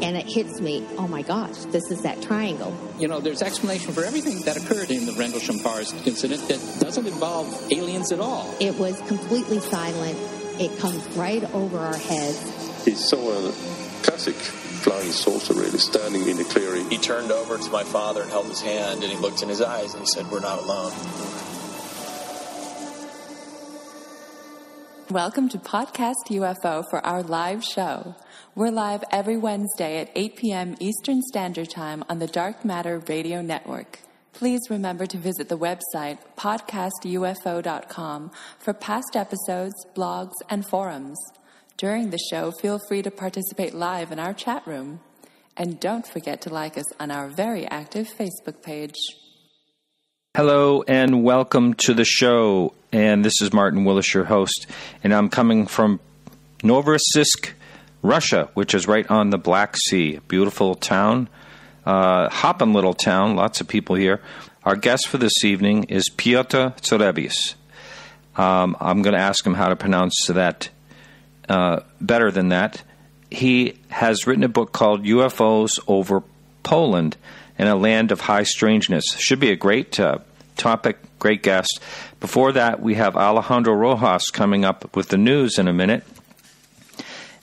and it hits me, oh my gosh, this is that triangle. You know, there's explanation for everything that occurred in the Rendlesham Forest incident that doesn't involve aliens at all. It was completely silent. It comes right over our heads. He saw a classic flying saucer, really, standing in the clearing. He turned over to my father and held his hand, and he looked in his eyes and he said, "We're not alone." Welcome to Podcast UFO for our live show. We're live every Wednesday at 8 p.m. Eastern Standard Time on the Dark Matter Radio Network. Please remember to visit the website podcastufo.com for past episodes, blogs, and forums. During the show, feel free to participate live in our chat room. And don't forget to like us on our very active Facebook page. Hello and welcome to the show. And this is Martin Willis, your host. And I'm coming from Novorossiysk, Russia, which is right on the Black Sea. Beautiful town, hopping little town, lots of people here. Our guest for this evening is Piotr Cielebias. I'm going to ask him how to pronounce that better than that. He has written a book called UFOs Over Poland in a Land of High Strangeness. Should be a great topic, great guest. Before that, we have Alejandro Rojas coming up with the news in a minute.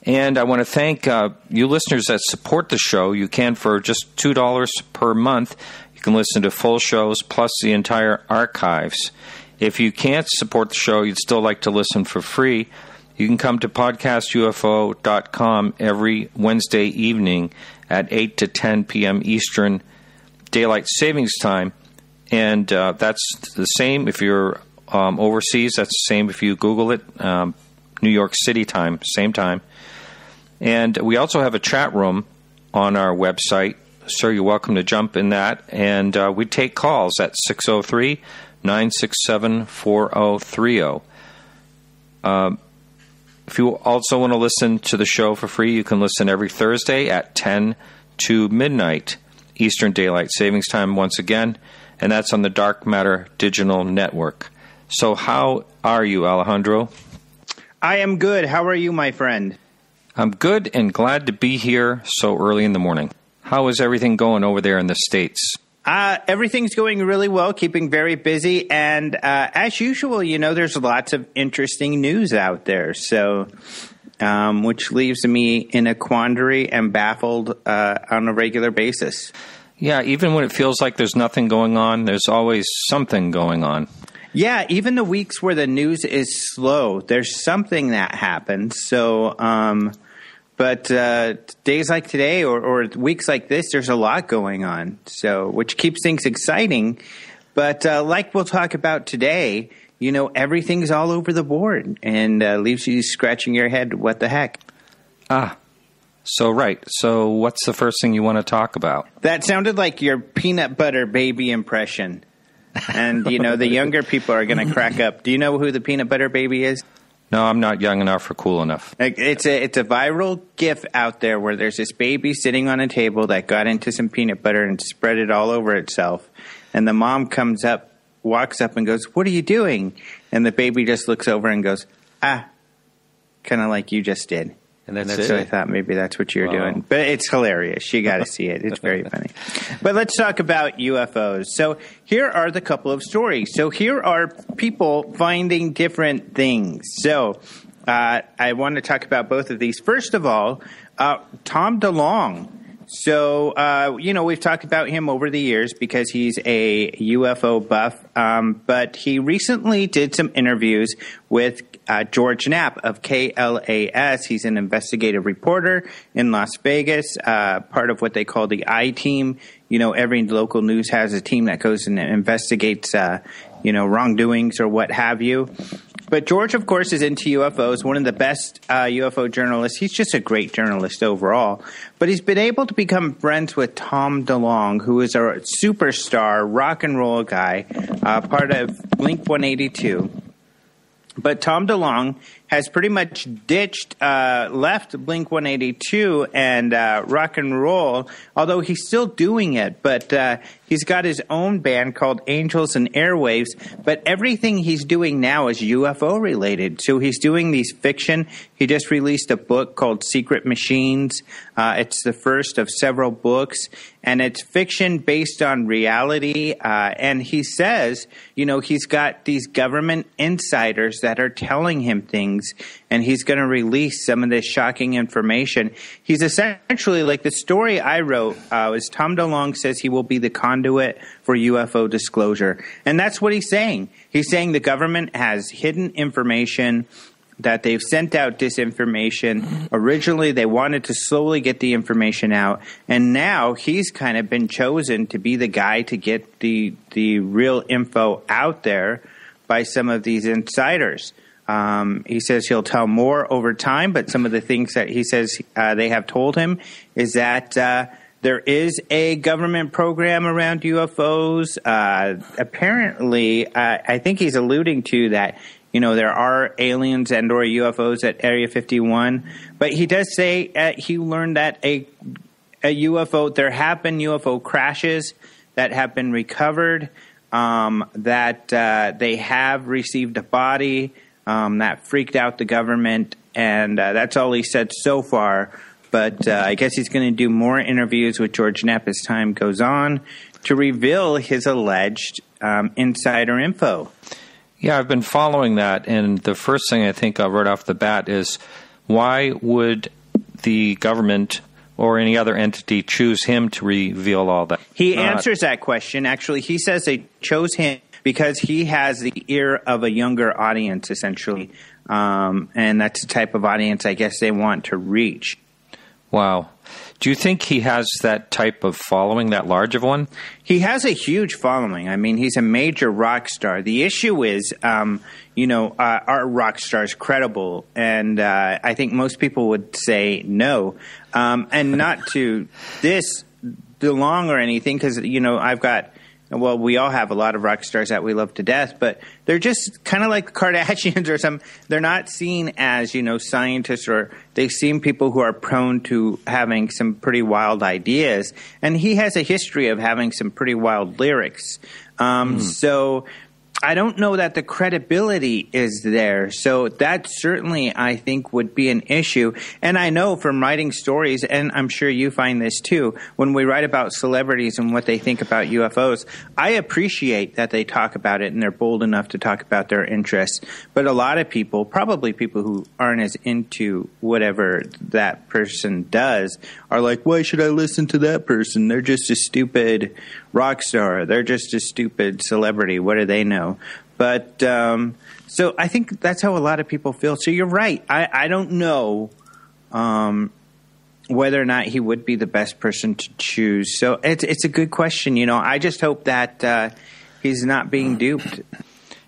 And I want to thank you listeners that support the show. You can for just $2 per month. You can listen to full shows plus the entire archives. If you can't support the show, you'd still like to listen for free, you can come to podcastufo.com every Wednesday evening at 8 to 10 p.m. Eastern Daylight Savings Time. And that's the same if you're overseas. That's the same if you Google it. New York City time, same time. And we also have a chat room on our website, so you're welcome to jump in that. And we take calls at 603-967-4030. If you also want to listen to the show for free, you can listen every Thursday at 10 to midnight Eastern Daylight Savings Time once again, and that's on the Dark Matter Digital Network. So how are you, Alejandro? I am good. How are you, my friend? I'm good and glad to be here so early in the morning. How is everything going over there in the States? Everything's going really well, keeping very busy. And as usual, you know, there's lots of interesting news out there. So, which leaves me in a quandary and baffled on a regular basis. Yeah, even when it feels like there's nothing going on, there's always something going on. Yeah, even the weeks where the news is slow, there's something that happens. So, but days like today or weeks like this, there's a lot going on. So, which keeps things exciting. But like we'll talk about today, you know, everything's all over the board and leaves you scratching your head. What the heck? So right. So what's the first thing you want to talk about? That sounded like your peanut butter baby impression. And, you know, the younger people are going to crack up. Do you know who the peanut butter baby is? No, I'm not young enough or cool enough. It's a viral GIF out there where there's this baby sitting on a table that got into some peanut butter and spread it all over itself. And the mom walks up and goes, "What are you doing?" And the baby just looks over and goes, kind of like you just did. And that's it. So I thought maybe that's what you're doing. But it's hilarious. You got to see it. It's very funny. But let's talk about UFOs. So here are the couple of stories. So here are people finding different things. So I want to talk about both of these. First of all, Tom DeLonge. So, you know, we've talked about him over the years because he's a UFO buff. But he recently did some interviews with George Knapp of KLAS. He's an investigative reporter in Las Vegas, part of what they call the I-Team. You know, every local news has a team that goes and investigates, you know, wrongdoings or what have you. But George, of course, is into UFOs, one of the best UFO journalists. He's just a great journalist overall. But he's been able to become friends with Tom DeLonge, who is a superstar rock and roll guy, part of Blink-182. But Tom DeLonge has pretty much left Blink-182 and rock and roll, although he's still doing it. But he's got his own band called Angels and Airwaves, but everything he's doing now is UFO related. So he's doing these fiction. He just released a book called Secret Machines. It's the first of several books, and it's fiction based on reality. And he says, he's got these government insiders that are telling him things, and he's going to release some of this shocking information. He's essentially, like the story I wrote was Tom DeLonge says he will be the conduit for UFO disclosure. And that's what he's saying. He's saying the government has hidden information, that they've sent out disinformation. Originally, they wanted to slowly get the information out, and now he's kind of been chosen to be the guy to get the real info out there by some of these insiders. He says he'll tell more over time, but some of the things that he says they have told him is that there is a government program around UFOs. Apparently, I think he's alluding to that, there are aliens and or UFOs at Area 51. But he does say he learned that a UFO, there have been UFO crashes that have been recovered, that they have received a body that freaked out the government. And that's all he said so far. But I guess he's going to do more interviews with George Knapp as time goes on to reveal his alleged insider info. Yeah, I've been following that, and the first thing I think right off the bat is, why would the government or any other entity choose him to reveal all that? He answers that question. Actually, he says they chose him because he has the ear of a younger audience, essentially, and that's the type of audience I guess they want to reach. Wow. Do you think he has that type of following, that large of one? He has a huge following. I mean, he's a major rock star. The issue is, are rock stars credible? And I think most people would say no. And not to this DeLonge or anything, because, we all have a lot of rock stars that we love to death, but they're just kind of like the Kardashians or something. They're not seen as, scientists, or they seem people who are prone to having some pretty wild ideas. And he has a history of having some pretty wild lyrics. So I don't know that the credibility is there. So that certainly, I think, would be an issue. And I know from writing stories, and I'm sure you find this too, when we write about celebrities and what they think about UFOs, I appreciate that they talk about it and they're bold enough to talk about their interests. But a lot of people, probably people who aren't as into whatever that person does, are like, why should I listen to that person? They're just a stupid rock star. They're just a stupid celebrity. What do they know? But so I think that's how a lot of people feel. So you're right. I don't know whether or not he would be the best person to choose. So it's a good question. I just hope that he's not being duped.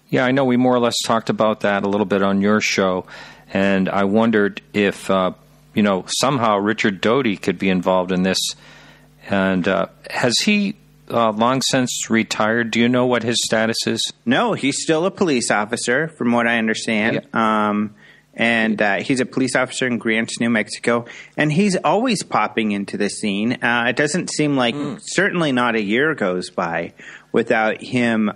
Yeah, I know we more or less talked about that a little bit on your show, and I wondered if somehow Richard Doty could be involved in this. And has he long since retired? Do you know what his status is? No, he's still a police officer, from what I understand. Yeah. And he's a police officer in Grants, New Mexico. And he's always popping into the scene. It doesn't seem like, certainly not a year goes by without him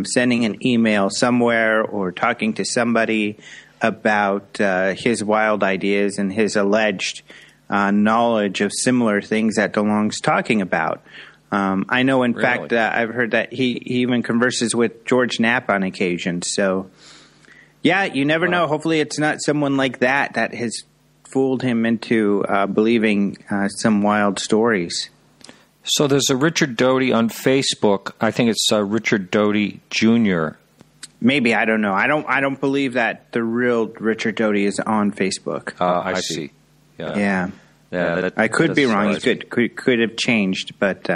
sending an email somewhere or talking to somebody about his wild ideas and his alleged knowledge of similar things that DeLonge's talking about. I know, in fact, I've heard that he even converses with George Knapp on occasion. So, yeah, you never know. Hopefully it's not someone like that has fooled him into believing some wild stories. So there's a Richard Doty on Facebook. I think it's Richard Doty Jr. Maybe, I don't know. I don't believe that the real Richard Doty is on Facebook. I see. Yeah. I could be wrong. He could have changed, but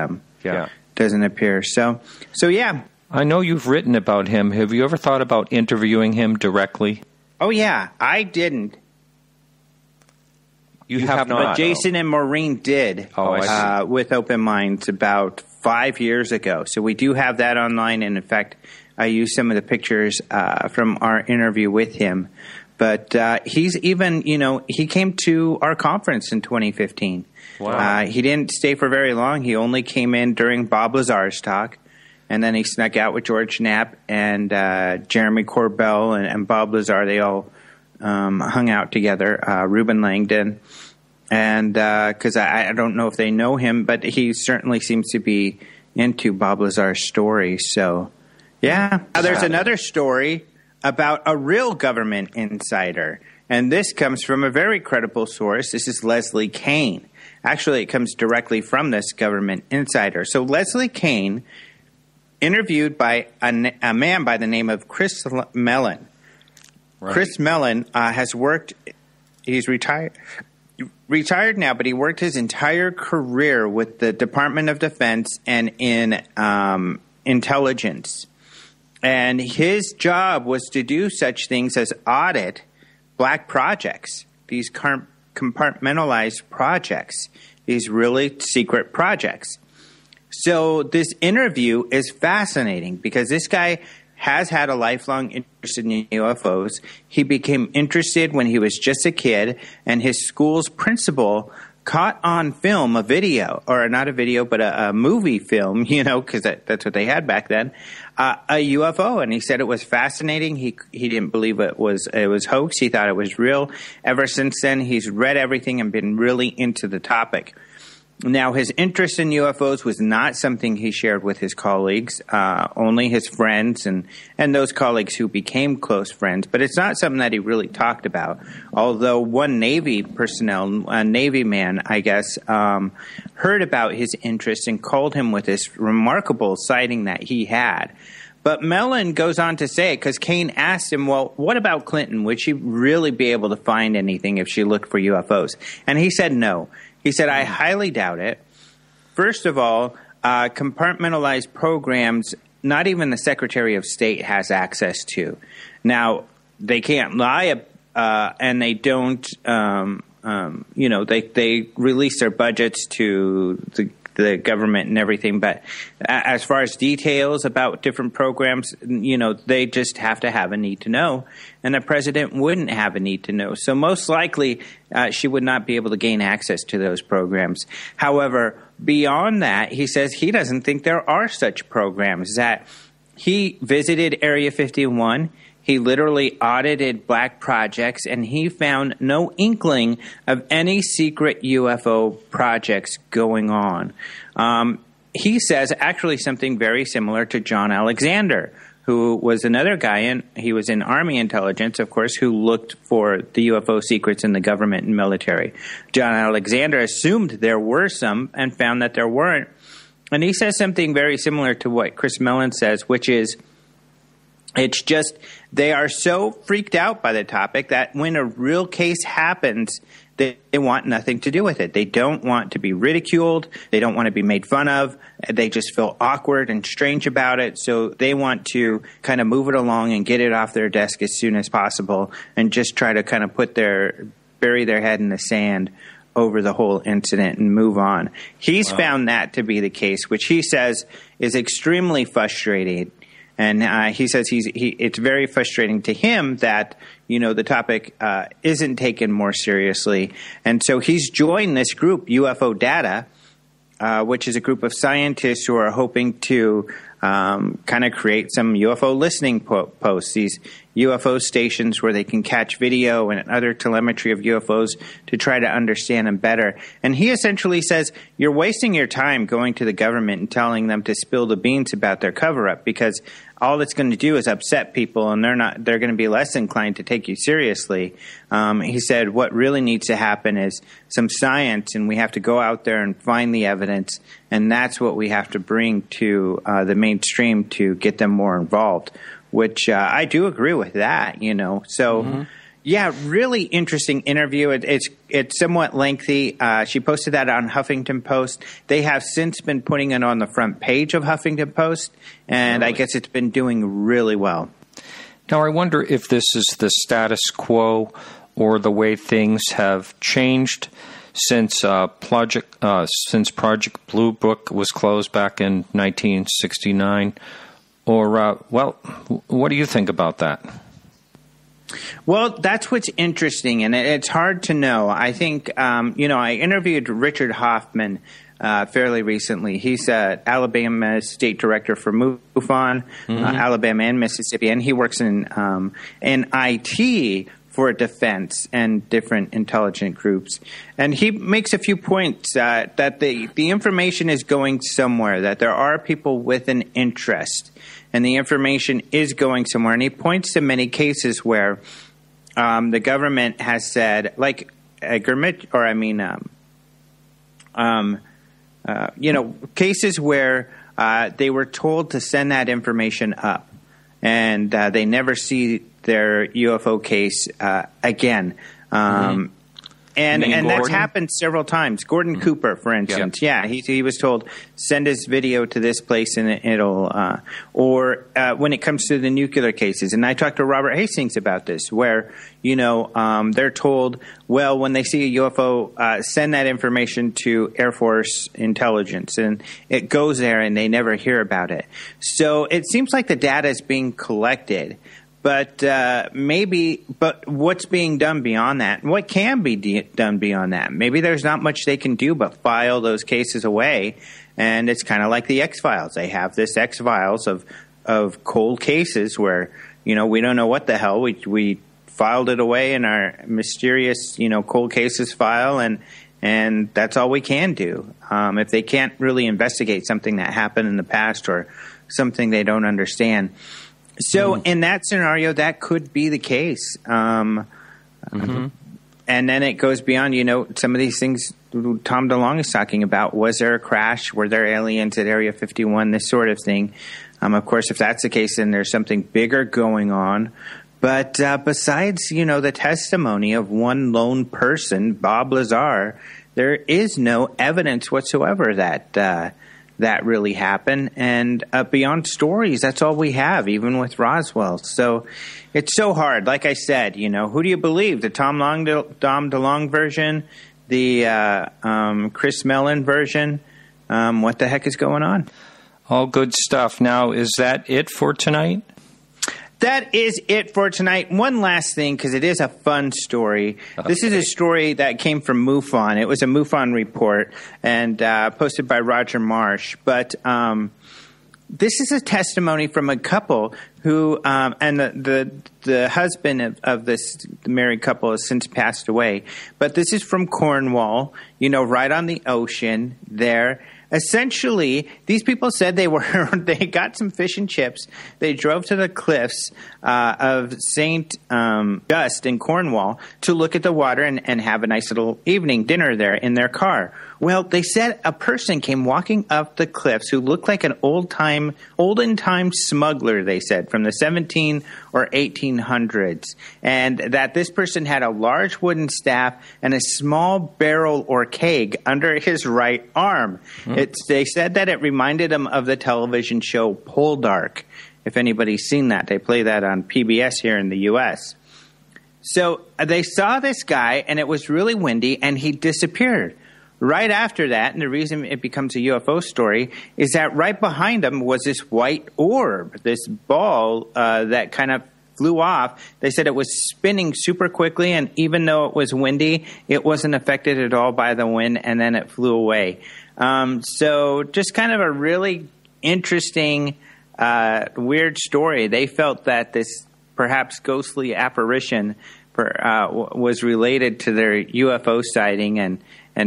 doesn't appear. So yeah. I know you've written about him. Have you ever thought about interviewing him directly? Oh yeah, I didn't. You have not. But Jason and Maureen did. I see. With Open Minds about 5 years ago. So we do have that online, and in fact, I used some of the pictures from our interview with him. But he's even, he came to our conference in 2015. Wow. He didn't stay for very long. He only came in during Bob Lazar's talk, and then he snuck out with George Knapp and Jeremy Corbell and Bob Lazar. They all hung out together, Reuben Langdon. And because I don't know if they know him, but he certainly seems to be into Bob Lazar's story. So, yeah. Now, there's another story about a real government insider. And this comes from a very credible source. This is Leslie Kean. Actually, it comes directly from this government insider. So Leslie Kean interviewed by a man by the name of Chris Mellon. Right. Chris Mellon has worked, he's retired now, but he worked his entire career with the Department of Defense and in intelligence. And his job was to do such things as audit black projects, these compartmentalized projects, these really secret projects. So this interview is fascinating because this guy has had a lifelong interest in UFOs. He became interested when he was just a kid, and his school's principal caught on film a video, or not a video, but a movie film, because that's what they had back then, a UFO. And he said it was fascinating. He didn't believe it was hoax. He thought it was real. Ever since then, he's read everything and been really into the topic. Now, his interest in UFOs was not something he shared with his colleagues, only his friends and those colleagues who became close friends. But it's not something that he really talked about. Although one Navy personnel, a Navy man, I guess, heard about his interest and called him with this remarkable sighting that he had. But Mellon goes on to say, because Kane asked him, well, what about Clinton? Would she really be able to find anything if she looked for UFOs? And he said no. He said, I highly doubt it. First of all, compartmentalized programs, not even the Secretary of State has access to. Now, they can't lie, and they don't, they release their budgets to the government and everything. But as far as details about different programs, they just have to have a need to know. And the president wouldn't have a need to know. So most likely, she would not be able to gain access to those programs. However, beyond that, he says he doesn't think there are such programs. That he visited Area 51. He literally audited black projects, and he found no inkling of any secret UFO projects going on. He says actually something very similar to John Alexander, who was another guy, he was in Army intelligence, of course, who looked for the UFO secrets in the government and military. John Alexander assumed there were some and found that there weren't. And he says something very similar to what Chris Mellon says, which is, it's just they are so freaked out by the topic that when a real case happens, they want nothing to do with it. They don't want to be ridiculed. They don't want to be made fun of. They just feel awkward and strange about it. So they want to kind of move it along and get it off their desk as soon as possible and just try to kind of bury their head in the sand over the whole incident and move on. He's found that to be the case, which he says is extremely frustrating. And he says it's very frustrating to him that, the topic isn't taken more seriously. And so he's joined this group, UFO Data, which is a group of scientists who are hoping to kind of create some UFO listening posts, these UFO stations where they can catch video and other telemetry of UFOs to try to understand them better. And he essentially says, you're wasting your time going to the government and telling them to spill the beans about their cover-up, because all it's going to do is upset people, and they're going to be less inclined to take you seriously. He said what really needs to happen is some science, and we have to go out there and find the evidence, and that's what we have to bring to the mainstream to get them more involved, which I do agree with that, So, yeah, really interesting interview. It's somewhat lengthy. She posted that on Huffington Post. They have since been putting it on the front page of Huffington Post, and really? I guess it's been doing really well. Now, I wonder if this is the status quo or the way things have changed since Project Blue Book was closed back in 1969. Or, what do you think about that? Well, that's what's interesting, and it's hard to know. I think, I interviewed Richard Hoffman fairly recently. He's Alabama State Director for MUFON, Alabama and Mississippi, and he works in IT for defense and different intelligent groups. And he makes a few points that the information is going somewhere, that there are people with an interest, and the information is going somewhere. And he points to many cases where the government has said, like cases where they were told to send that information up, and they never see their UFO case again. And that's happened several times. Gordon Cooper, for instance, he was told, send his video to this place and it'll or when it comes to the nuclear cases. And I talked to Robert Hastings about this, where they're told, well, when they see a UFO, send that information to Air Force intelligence, and it goes there and they never hear about it. So it seems like the data is being collected. But what's being done beyond that? What can be done beyond that? Maybe there's not much they can do but file those cases away. And it's kind of like the X-Files. They have this X-Files of cold cases where, we don't know what the hell. We filed it away in our mysterious, cold cases file, and that's all we can do. If they can't really investigate something that happened in the past or something they don't understand. So in that scenario, that could be the case. And then it goes beyond, some of these things Tom DeLonge is talking about. Was there a crash? Were there aliens at Area 51? This sort of thing. Of course, if that's the case, then there's something bigger going on. But besides, the testimony of one lone person, Bob Lazar, there is no evidence whatsoever that really happened. And beyond stories, that's all we have, even with Roswell. So it's so hard. Like I said, who do you believe? The Tom DeLonge version, the Chris Mellon version? What the heck is going on? All good stuff. Now, is that it for tonight? That is it for tonight. One last thing, because it is a fun story. Okay. This is a story that came from MUFON. It was a MUFON report and posted by Roger Marsh. But this is a testimony from a couple who, and the husband of this married couple has since passed away. But this is from Cornwall, right on the ocean there. Essentially, these people said they got some fish and chips. They drove to the cliffs of St. Just in Cornwall to look at the water and have a nice little evening dinner there in their car. Well, they said a person came walking up the cliffs who looked like an olden time smuggler, they said, from the 17 or 1800s. And that this person had a large wooden staff and a small barrel or keg under his right arm. They said that it reminded them of the television show Poldark. If anybody's seen that, they play that on PBS here in the U.S. So they saw this guy, and it was really windy, and he disappeared. Right after that, and the reason it becomes a UFO story, is that right behind him was this white orb, this ball that kind of flew off. They said it was spinning super quickly, and even though it was windy, it wasn't affected at all by the wind, and then it flew away. So just kind of a really interesting, weird story. They felt that this perhaps ghostly apparition was related to their UFO sighting, and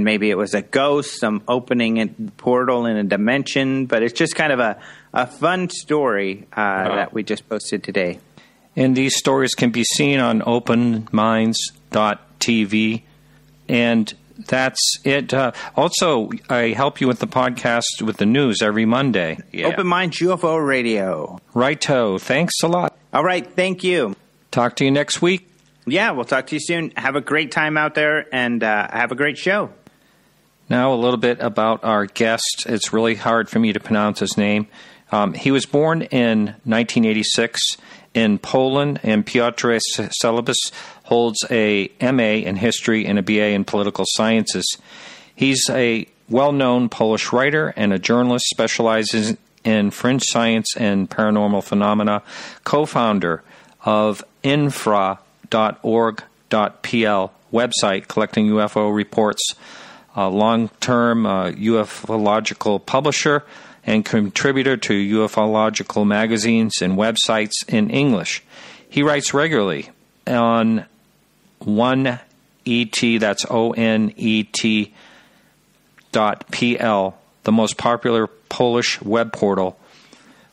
maybe it was a ghost, some opening a portal in a dimension. But it's just kind of a fun story that we just posted today. And these stories can be seen on openminds.tv. And that's it. Also, I help you with the podcast with the news every Monday. Yeah. Open Minds UFO Radio. Righto. Thanks a lot. All right. Thank you. Talk to you next week. Yeah, we'll talk to you soon. Have a great time out there, and have a great show. Now a little bit about our guest. It's really hard for me to pronounce his name. He was born in 1986 in Poland, and Piotr Cielebias holds a M.A. in history and a B.A. in political sciences. He's a well-known Polish writer and a journalist specializes in fringe science and paranormal phenomena, co-founder of ufo.org.pl website collecting UFO reports, a long-term ufological publisher and contributor to ufological magazines and websites in English. He writes regularly on ONET, that's ONET.pl, the most popular Polish web portal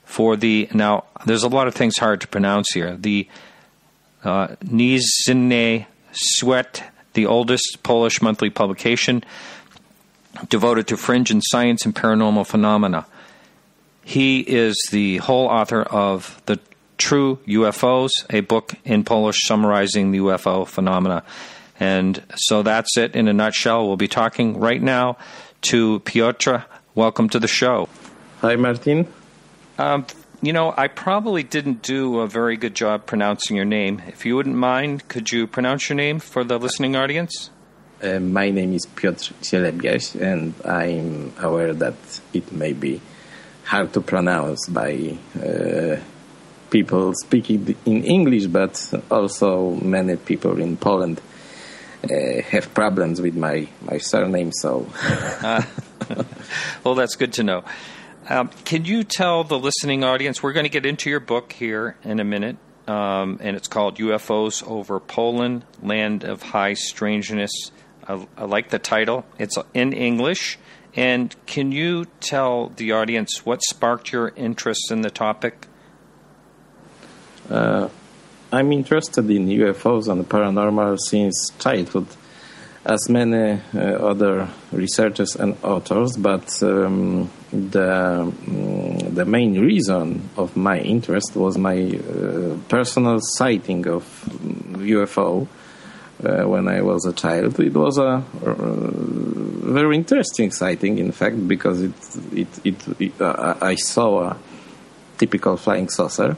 for the, now there's a lot of things hard to pronounce here, the Niezny Świat, the oldest Polish monthly publication devoted to fringe and science and paranormal phenomena. He is the whole author of The True UFOs, a book in Polish summarizing the UFO phenomena. And so that's it in a nutshell. We'll be talking right now to Piotr. Welcome to the show. Hi, Martin. I probably didn't do a very good job pronouncing your name. If you wouldn't mind, could you pronounce your name for the listening audience? My name is Piotr Cielebias, and I'm aware that it may be hard to pronounce by people speaking in English, but also many people in Poland have problems with my surname, so... Well, that's good to know. Can you tell the listening audience, we're going to get into your book here in a minute, and it's called UFOs Over Poland, Land of High Strangeness. I like the title. It's in English. And can you tell the audience what sparked your interest in the topic? I'm interested in UFOs and paranormal since childhood, as many other researchers and authors, but the main reason of my interest was my personal sighting of UFO when I was a child. It was a very interesting sighting, in fact, because I saw a typical flying saucer,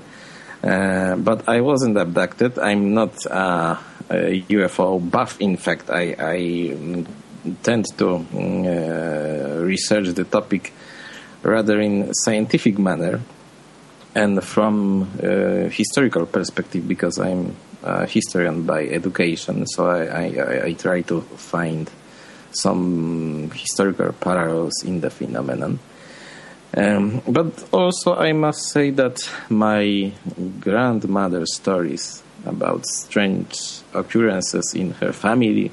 but I wasn't abducted. I'm not a UFO buff. In fact, I tend to research the topic rather in scientific manner and from historical perspective, because I'm a historian by education, so I try to find some historical parallels in the phenomenon. But also I must say that my grandmother's stories about strange occurrences in her family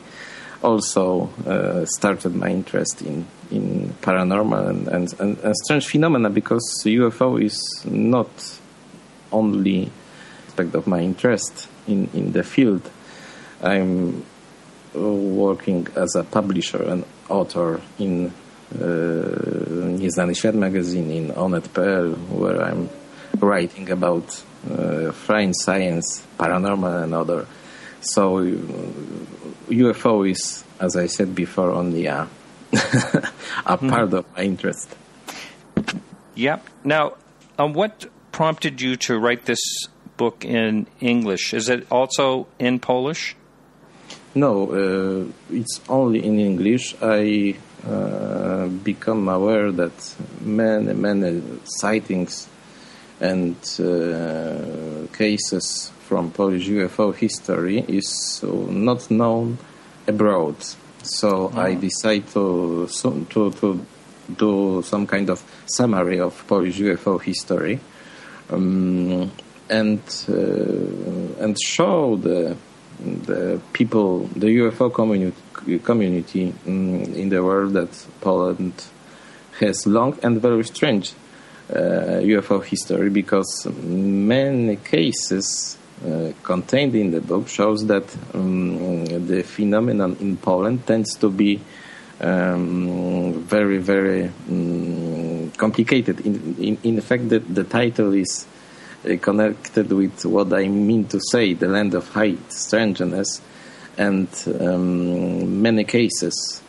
also started my interest in paranormal and strange phenomena, because UFO is not only aspect of my interest in the field. I'm working as a publisher and author in Nieznany Świat magazine, in Onet.pl, where I'm writing about fringe science, paranormal and other. So UFO is, as I said before, only a part of my interest. Yep. Now, what prompted you to write this book in English? Is it also in Polish? No, it's only in English. I become aware that many sightings and cases from Polish UFO history is not known abroad. So I decided to do some kind of summary of Polish UFO history, and show the people, the UFO community in the world, that Poland has long and very strange UFO history, because many cases contained in the book shows that the phenomenon in Poland tends to be very, very complicated. In fact, the title is connected with what I mean to say, the land of high strangeness, and many cases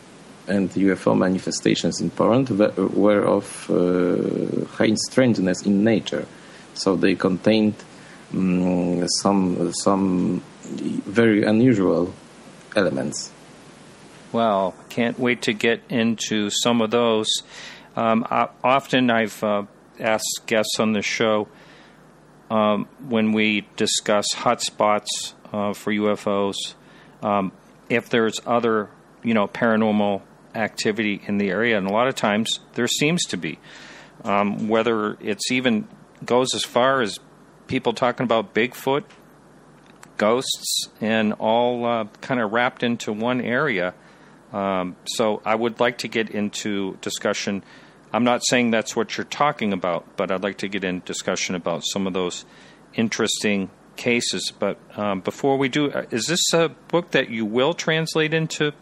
and UFO manifestations in Poland were of high strangeness in nature. So they contained some very unusual elements. Well, can't wait to get into some of those. Often I've asked guests on the show when we discuss hotspots for UFOs. If there's other, paranormal activity in the area, and a lot of times there seems to be. Whether it's even goes as far as people talking about Bigfoot, ghosts, and all kind of wrapped into one area. So I would like to get into discussion. I'm not saying that's what you're talking about, but I'd like to get in discussion about some of those interesting cases. But before we do, is this a book that you will translate into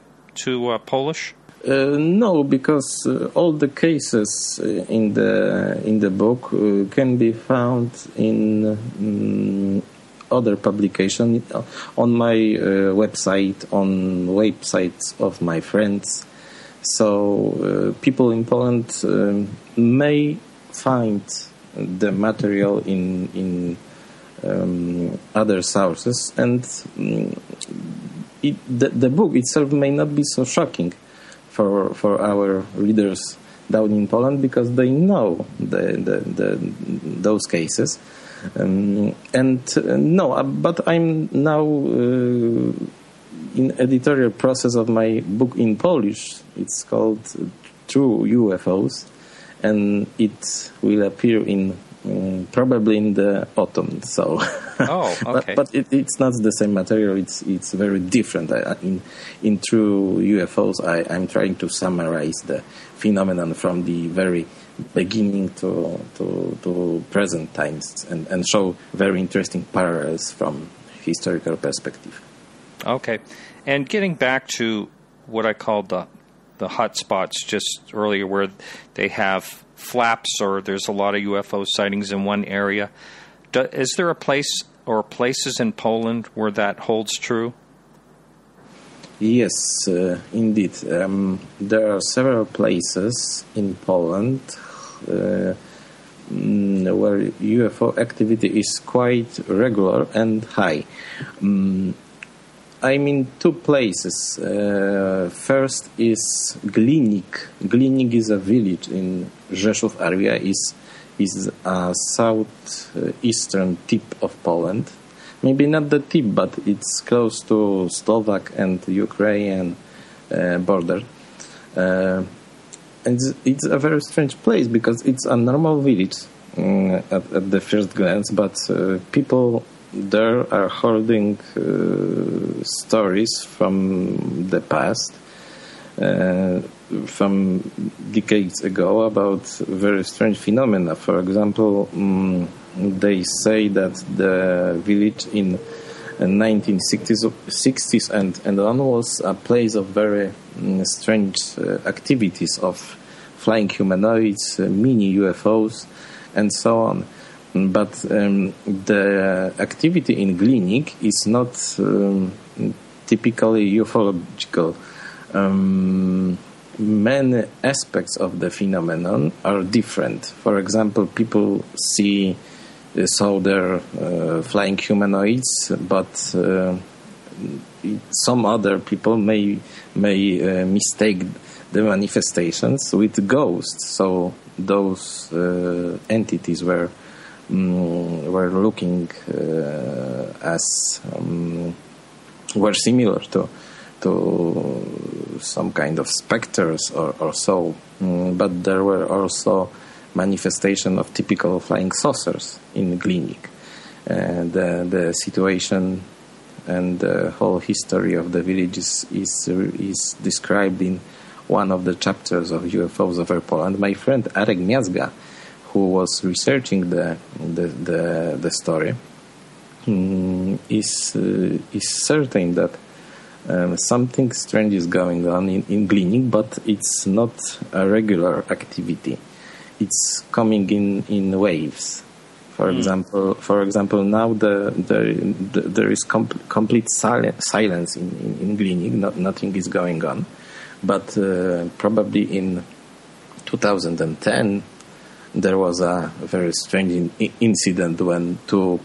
Polish? No, because all the cases in the book can be found in other publication on my website, on websites of my friends. So people in Poland may find the material in other sources, and the book itself may not be so shocking for our readers down in Poland, because they know those cases. But I'm now in editorial process of my book in Polish. It's called True UFOs, and it will appear in probably in the autumn. So, okay. but it's not the same material. It's very different. In True UFOs, I'm trying to summarize the phenomenon from the very beginning to present times, and show very interesting parallels from historical perspective. Okay, and getting back to what I called the hot spots just earlier, where they have flaps or there's a lot of UFO sightings in one area. Is there a place or places in Poland where that holds true? Yes, indeed. There are several places in Poland where UFO activity is quite regular and high. I mean, two places. First is Glinik. Glinik is a village in Rzeszów area. Is a southeastern tip of Poland. Maybe not the tip, but it's close to Slovak and Ukrainian border. And it's a very strange place, because it's a normal village at the first glance, but people there are holding stories from the past, from decades ago, about very strange phenomena. For example, they say that the village in 1960s and on was a place of very strange activities of flying humanoids, mini UFOs, and so on. But the activity in Glinik is not typically ufological. Many aspects of the phenomenon are different. For example, people saw their flying humanoids, but some other people may mistake the manifestations with ghosts. So those entities were looking were similar to some kind of specters or so, but there were also manifestation of typical flying saucers in Glinik. The situation and the whole history of the village is described in one of the chapters of UFOs over Poland. My friend Arek Miazga, who was researching the story, is certain that something strange is going on in Glinik, but it's not a regular activity. It's coming in waves. For example, now there is complete silence in Glinik. Nothing is going on, but probably in 2010 there was a very strange incident when two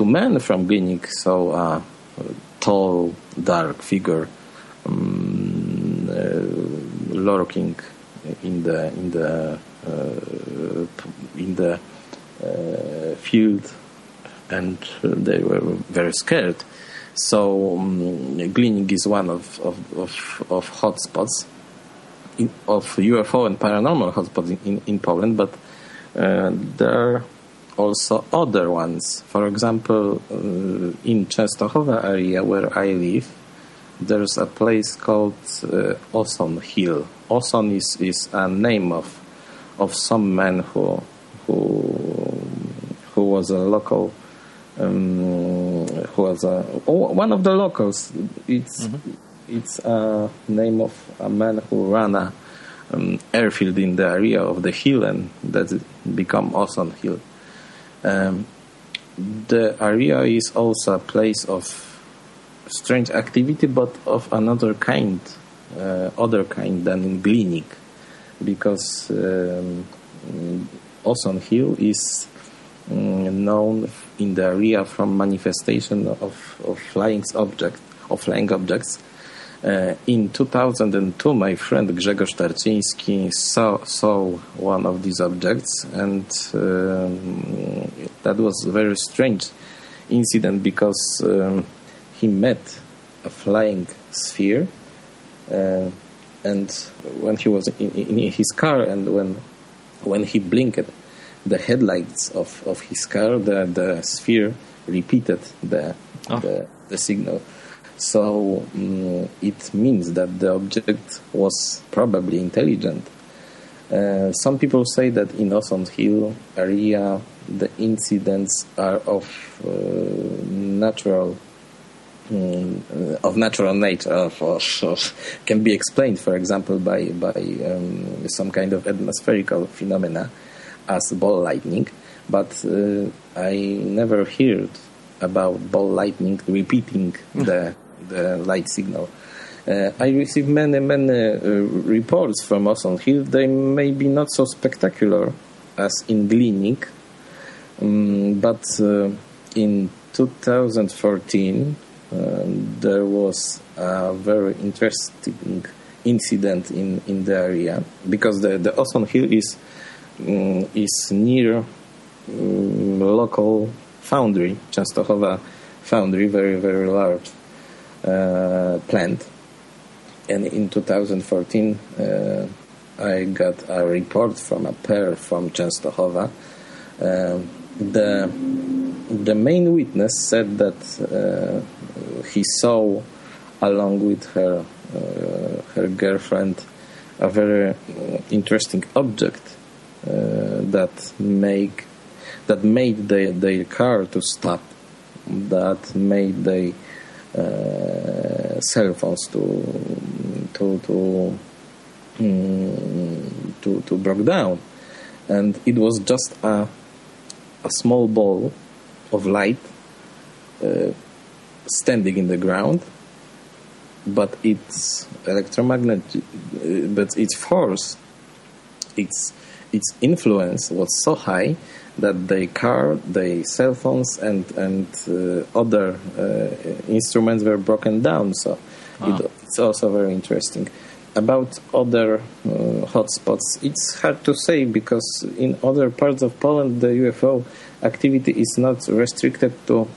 men from Glinik saw a tall, dark figure lurking in the field they were very scared. So Glinik is one of hotspots of UFO and paranormal hotspots in Poland, but there are also other ones. For example, in Częstochowa area where I live, there's a place called Oson Hill. Oson is a name of some man who was a local, who was one of the locals. It's a name of a man who ran a airfield in the area of the hill, and that become Oson Hill. The area is also a place of strange activity, but of another kind, other kind than in Glinik, because Oson Hill is known in the area from manifestation of flying objects. In 2002, my friend Grzegorz Tarczyński saw one of these objects, and that was a very strange incident because he met a flying sphere, and when he was in his car, and when he blinked the headlights of his car, the sphere repeated the signal. So it means that the object was probably intelligent. Some people say that in Oson Hill area the incidents are of natural nature, can be explained, for example, by some kind of atmospherical phenomena as ball lightning. But I never heard about ball lightning repeating the light signal. I received many reports from Oson Hill. They may be not so spectacular as in Glinik, but in 2014 there was a very interesting incident in the area, because the Oson Hill is near local foundry, Częstochowa foundry, very, very large plant. And in 2014 I got a report from a pair from Częstochowa. The main witness said that he saw, along with her girlfriend, a very interesting object that made their car to stop, that made their cell phones to break down. And it was just a small ball of light standing in the ground, but its electromagnetic, but its force, its influence was so high that their car, their cell phones, and other instruments were broken down. So it's also very interesting. About other hotspots, it's hard to say, because in other parts of Poland the UFO activity is not restricted to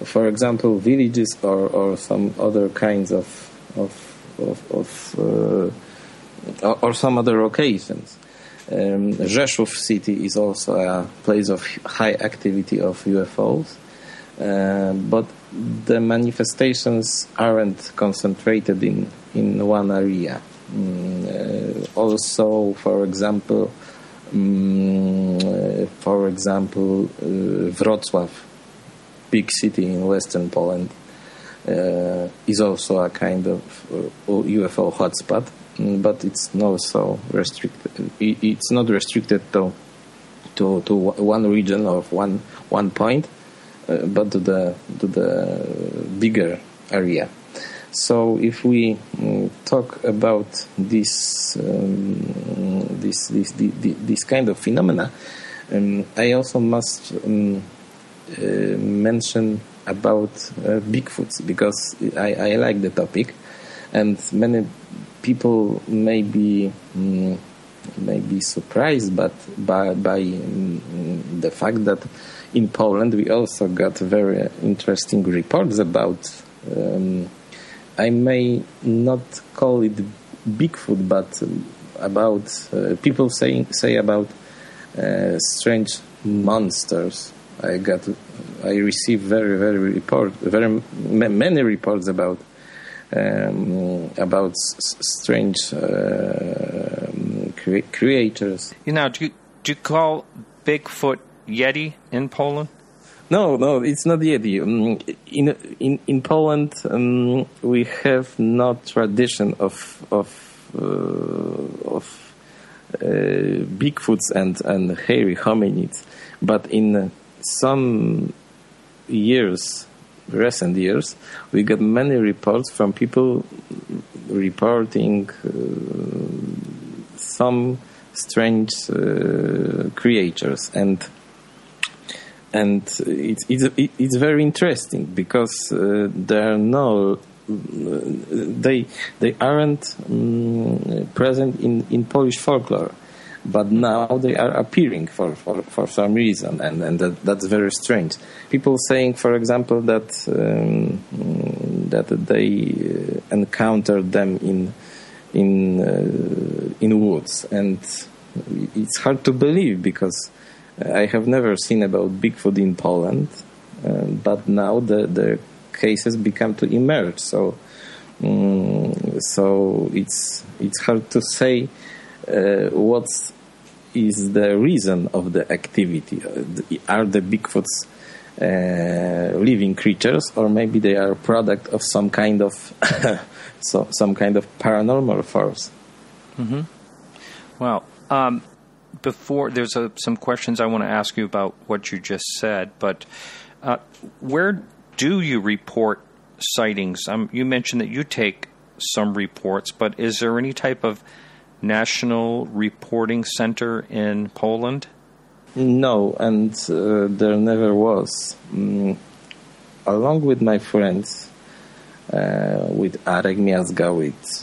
for example, villages or some other kinds of or some other occasions. Rzeszów city is also a place of high activity of UFOs, but the manifestations aren't concentrated in one area. Also, for example, Wrocław, big city in western Poland, is also a kind of UFO hotspot, but it's not so restricted. It's not restricted to one region or one point, but to the bigger area. So if we talk about this kind of phenomena, I also must mention about Bigfoots, because I like the topic, and many people may be surprised by the fact that in Poland, we also got very interesting reports about. I may not call it Bigfoot, but about people say about strange monsters. I received very many reports about strange creators. Do you call Bigfoot Yeti in Poland? No, it's not Yeti. In Poland, we have no tradition of Bigfoots and hairy hominids, but in some recent years, we got many reports from people reporting some strange creatures, and it's very interesting because there are no. They aren't present in Polish folklore, but now they are appearing for some reason, and that's very strange. People saying, for example, that they encountered them in woods, and it's hard to believe because I have never seen about Bigfoot in Poland, but now the cases become to emerge. So it's hard to say what is the reason of the activity. Are the Bigfoots living creatures, or maybe they are a product of some kind of some kind of paranormal force? Mm-hmm. Well, before there's some questions I want to ask you about what you just said, but where do you report sightings? You mentioned that you take some reports, but is there any type of national reporting center in Poland? No, and there never was. Along with my friends, with Arek Miazga, with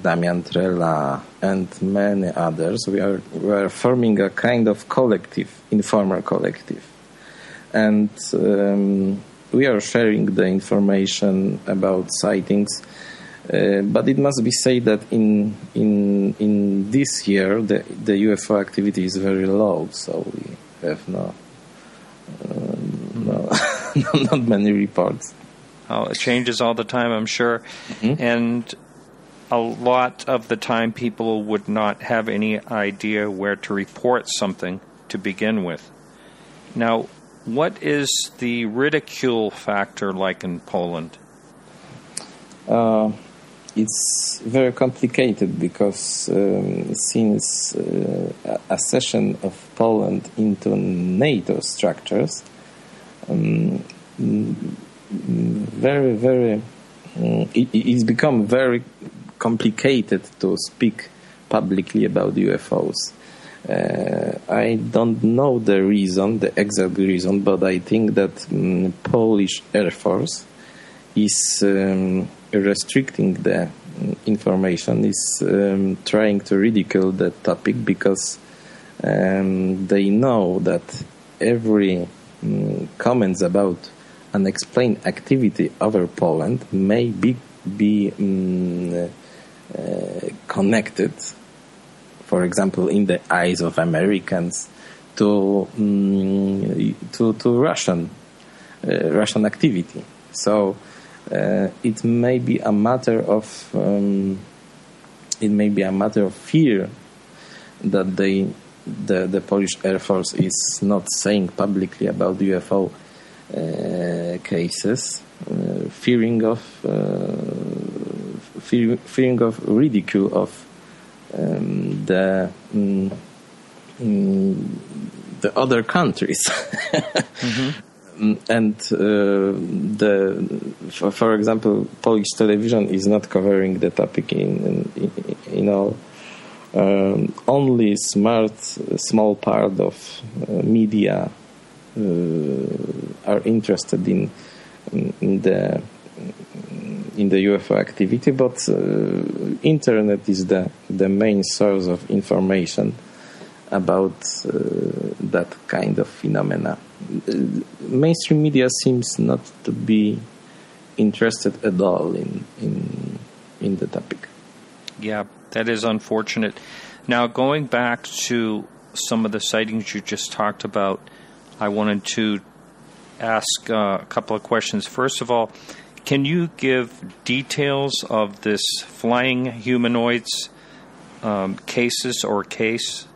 Damian Trela, and many others, we are forming a kind of collective, informal collective. And we are sharing the information about sightings, but it must be said that in this year the UFO activity is very low, so we have not many reports. Oh, it changes all the time, I'm sure, and a lot of the time people would not have any idea where to report something to begin with. Now, what is the ridicule factor like in Poland? It's very complicated because since accession of Poland into NATO structures, it's become very complicated to speak publicly about UFOs. I don't know the exact reason, but I think that Polish Air Force is restricting the information, is trying to ridicule the topic because they know that every comments about unexplained activity over Poland may be connected, for example, in the eyes of Americans, to Russian activity. So it may be a matter of fear that the Polish Air Force is not saying publicly about UFO cases, fearing of ridicule of the other countries. And for example, Polish television is not covering the topic only small part of media are interested in the UFO activity, but internet is the main source of information about that kind of phenomena. mainstream media seems not to be interested at all in the topic. Yeah, that is unfortunate. Now, going back to some of the sightings you just talked about, I wanted to ask a couple of questions. First of all, can you give details of this flying humanoids cases or case?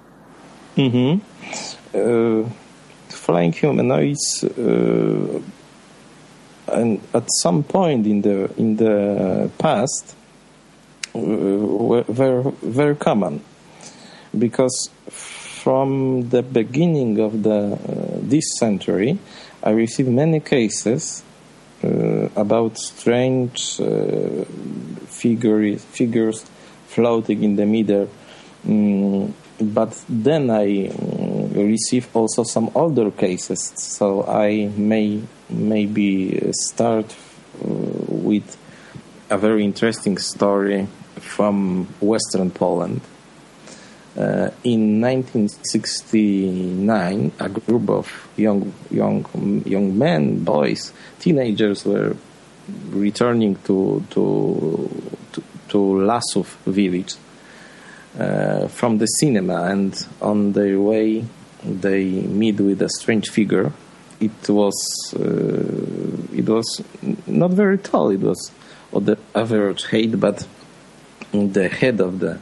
Mm-hmm. Flying humanoids, and at some point in the past, were very common, because from the beginning of this century, I received many cases about strange figures floating in the middle. But then I received also some older cases, so I maybe start with a very interesting story from Western Poland. In 1969, a group of young men, boys, teenagers were returning to Lasów village from the cinema, and on their way they meet with a strange figure. It was not very tall. It was of the average height, but the head of the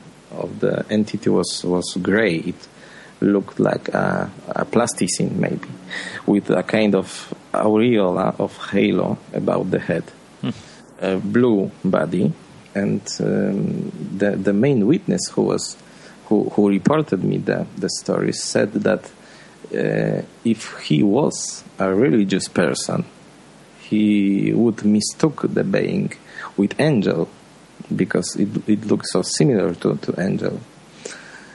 entity was gray. It looked like a plasticine, maybe, with a kind of aureola of halo about the head, a blue body. And the main witness who reported me the story said that if he was a religious person, he would mistook the being with angel, because it looks so similar to angel.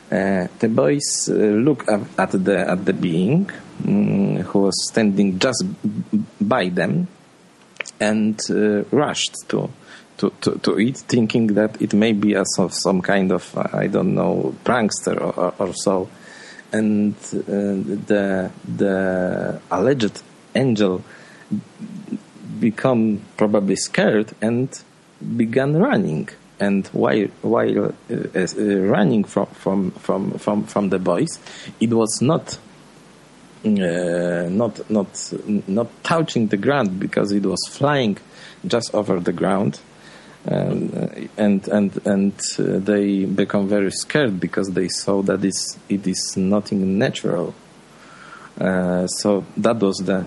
The boys looked at the being who was standing just by them, and rushed to it, thinking that it may be some kind of, I don't know, prankster or so. And the alleged angel become probably scared and began running. And while running from the boys, it was not touching the ground, because it was flying just over the ground. And they become very scared, because they saw that it is nothing natural. So that was the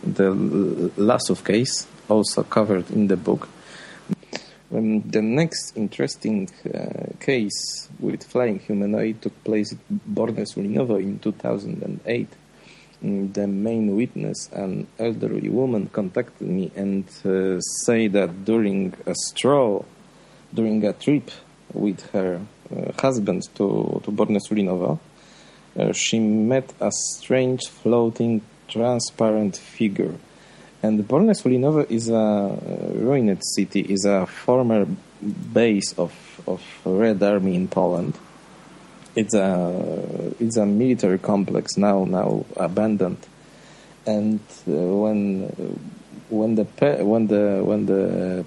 Lasów case, also covered in the book. The next interesting case with flying humanoid took place at Borne-Sulinowo in 2008. The main witness, an elderly woman, contacted me and say that during a trip with her husband to Borne-Sulinowo, she met a strange floating transparent figure. And Borne-Sulinowo is a ruined city, is a former base of Red Army in Poland. It's a military complex now abandoned, and when the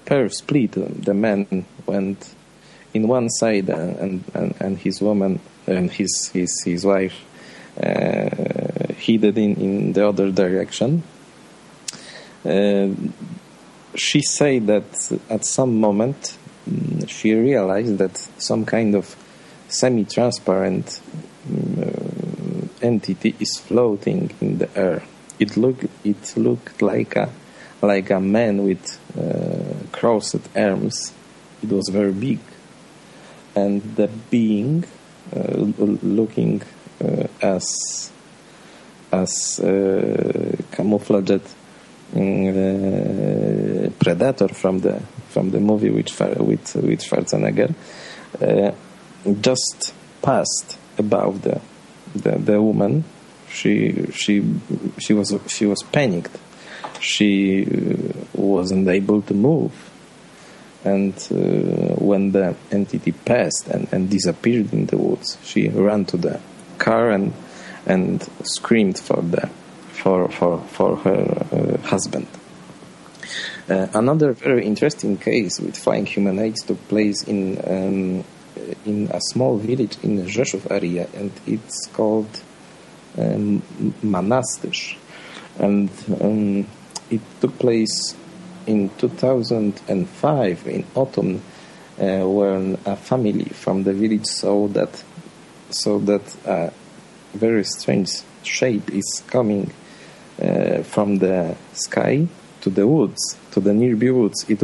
pair split, the man went in one side, and his woman and his wife headed in the other direction. She said that at some moment she realized that some kind of semi-transparent entity is floating in the air. It looked like a man with crossed arms. It was very big, and the being looking as camouflaged predator from the movie with Schwarzenegger. Just passed above the woman. She was panicked. She wasn't able to move, and when the entity passed and disappeared in the woods, she ran to the car and screamed for for her husband. Another very interesting case with flying humanoids took place in a small village in the Rzeszów area, and it's called Manastyrz, and it took place in 2005 in autumn, when a family from the village saw that a very strange shape is coming from the sky to the woods, to the nearby woods. It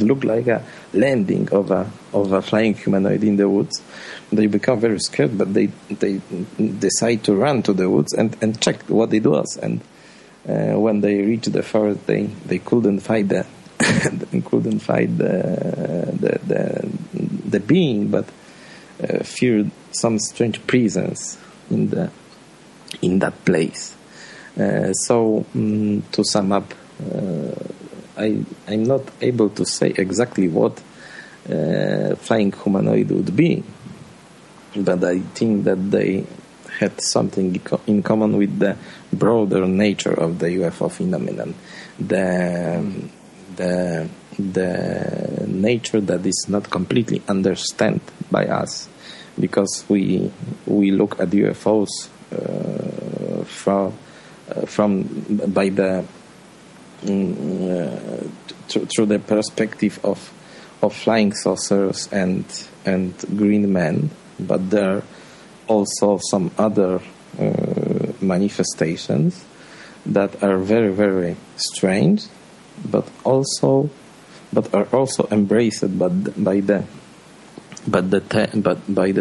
looked like a landing of a flying humanoid in the woods. They become very scared, but they decide to run to the woods and check what it was. And when they reached the forest, they couldn't find the the being, but feared some strange presence in that place. So to sum up, I'm not able to say exactly what flying humanoid would be, but I think that they had something in common with the broader nature of the UFO phenomenon, the nature that is not completely understood by us, because we look at UFOs through the perspective of flying saucers and green men, but there are also some other manifestations that are very, very strange, but are also embraced by the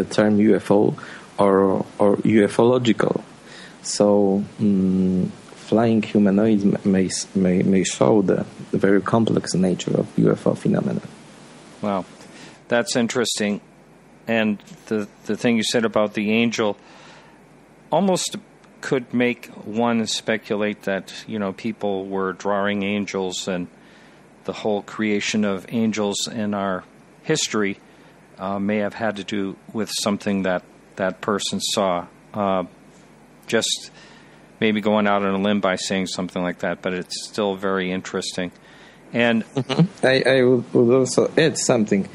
term UFO or ufological. So flying humanoids may show the very complex nature of UFO phenomena. Wow, that's interesting. And the thing you said about the angel almost could make one speculate that, people were drawing angels, and the whole creation of angels in our history may have had to do with something that person saw. Just maybe going out on a limb by saying something like that, but it's still very interesting. And I would also add something.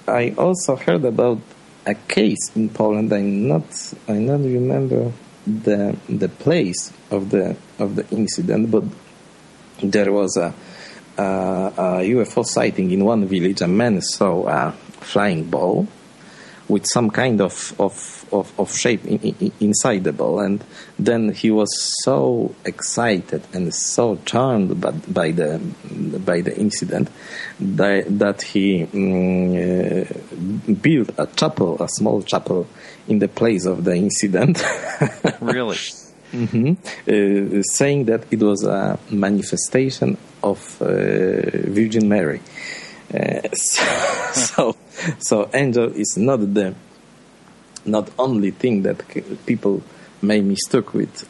I also heard about a case in Poland. I not remember the place of the incident, but there was a UFO sighting in one village. A man saw a flying ball with some kind of shape inside the ball, and then he was so excited and so charmed by the incident that he built a small chapel in the place of the incident. Really? Saying that it was a manifestation of Virgin Mary. So angel is not only thing that people may mistook with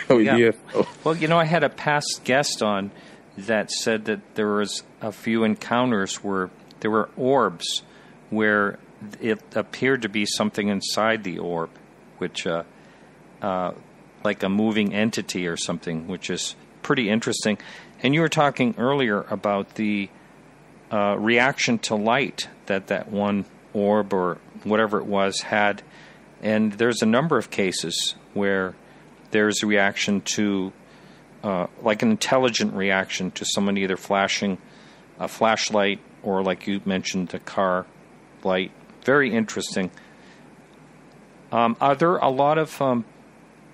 UFO. Well, I had a past guest on that said that there was a few encounters where there were orbs where it appeared to be something inside the orb, which like a moving entity or something, which is pretty interesting. And you were talking earlier about the reaction to light that one orb or whatever it was had, and there's a number of cases where there's a reaction to like an intelligent reaction to someone either flashing a flashlight or, like you mentioned, a car light. Very interesting. Are there a lot of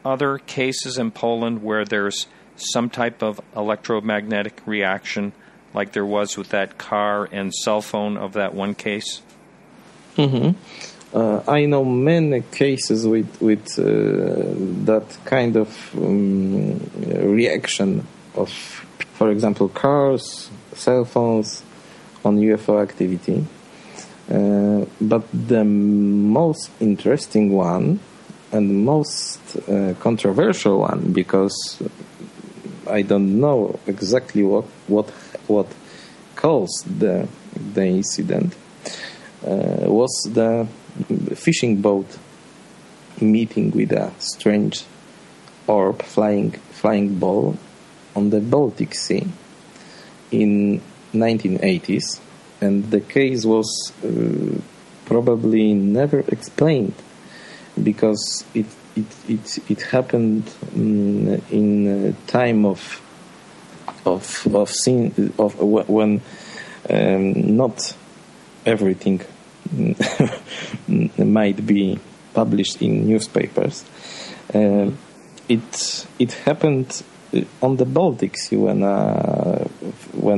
other cases in Poland where there's some type of electromagnetic reaction like there was with that car and cell phone of that one case? I know many cases with that kind of reaction of, for example, cars, cell phones on UFO activity. But the most interesting one and most controversial one, because I don't know exactly what caused the incident, was the fishing boat meeting with a strange orb, flying ball on the Baltic Sea in 1980s, and the case was probably never explained because it happened in a time of when not everything might be published in newspapers. It happened on the Baltic Sea when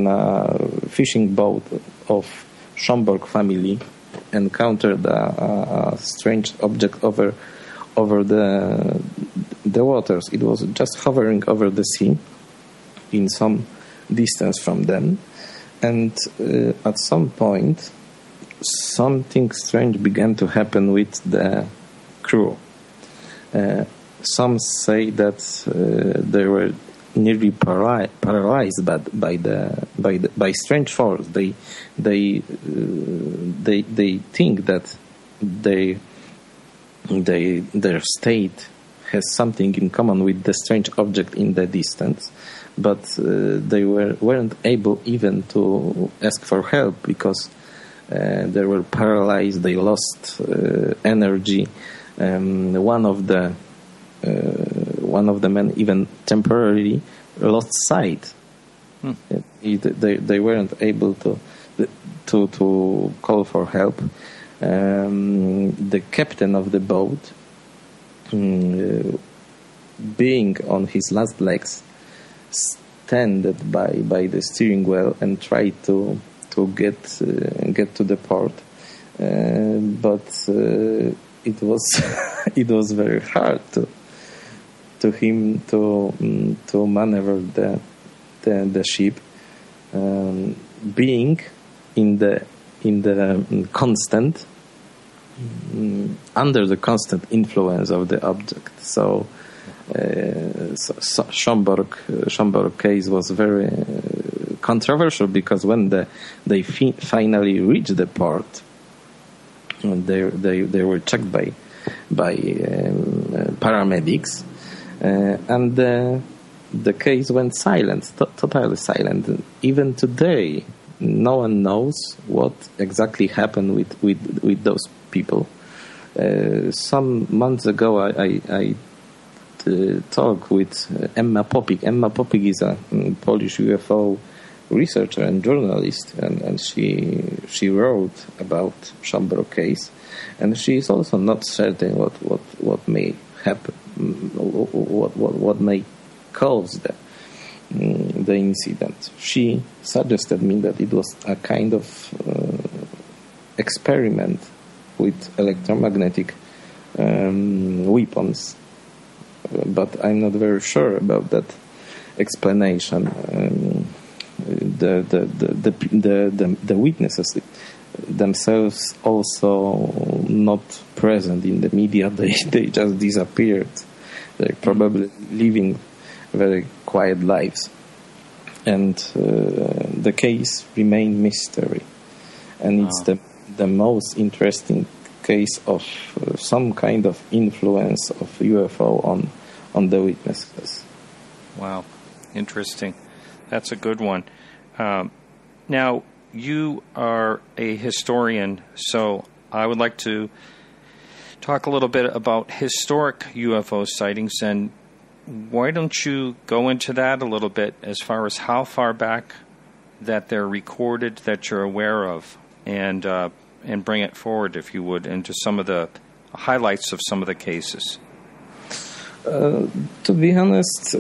a fishing boat of Schomburg family encountered a strange object over the waters. It was just hovering over the sea in some distance from them, and at some point something strange began to happen with the crew. Some say that they were nearly paralyzed by strange force. They think that their state has something in common with the strange object in the distance, but they weren't able even to ask for help because they were paralyzed. They lost energy. One of the men even temporarily lost sight. They weren't able to call for help. The captain of the boat, being on his last legs, standed by the steering wheel and tried to get to the port, but it was very hard to him to maneuver the ship, being in the constant under the constant influence of the object. So Schomburg case was very controversial because when they finally reached the port, they were checked by paramedics, and the case went silent, totally silent. Even today, no one knows what exactly happened with those people. Some months ago, I talked with Emma Popik. Emma Popik is a Polish UFO researcher and journalist, and she wrote about Schomburg case, and she is also not certain what may happen, what may cause the incident. She suggested me that it was a kind of experiment with electromagnetic weapons, but I'm not very sure about that explanation. The witnesses themselves also not present in the media. They just disappeared. They're probably living very quiet lives, and the case remained mystery. And it's the most interesting case of some kind of influence of UFO on the witnesses. Wow, interesting. That's a good one. Now, you are a historian, so I would like to talk a little bit about historic UFO sightings, and why don't you go into that a little bit as far as how far back that they're recorded that you're aware of, and bring it forward, if you would, into some of the highlights of some of the cases. To be honest,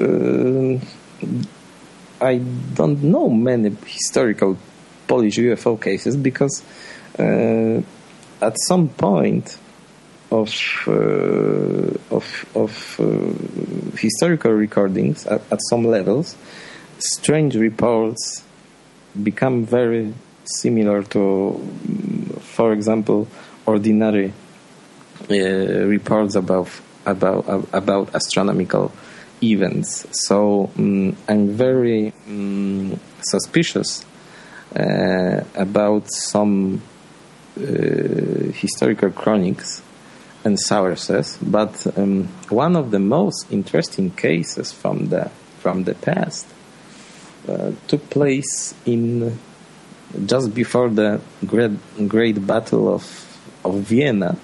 I don't know many historical Polish UFO cases because at some point of historical recordings at some levels, strange reports become very similar to, for example, ordinary reports about astronomical events. So I'm very suspicious about some historical chroniques and sources, but one of the most interesting cases from the past took place in just before the great Battle of Vienna,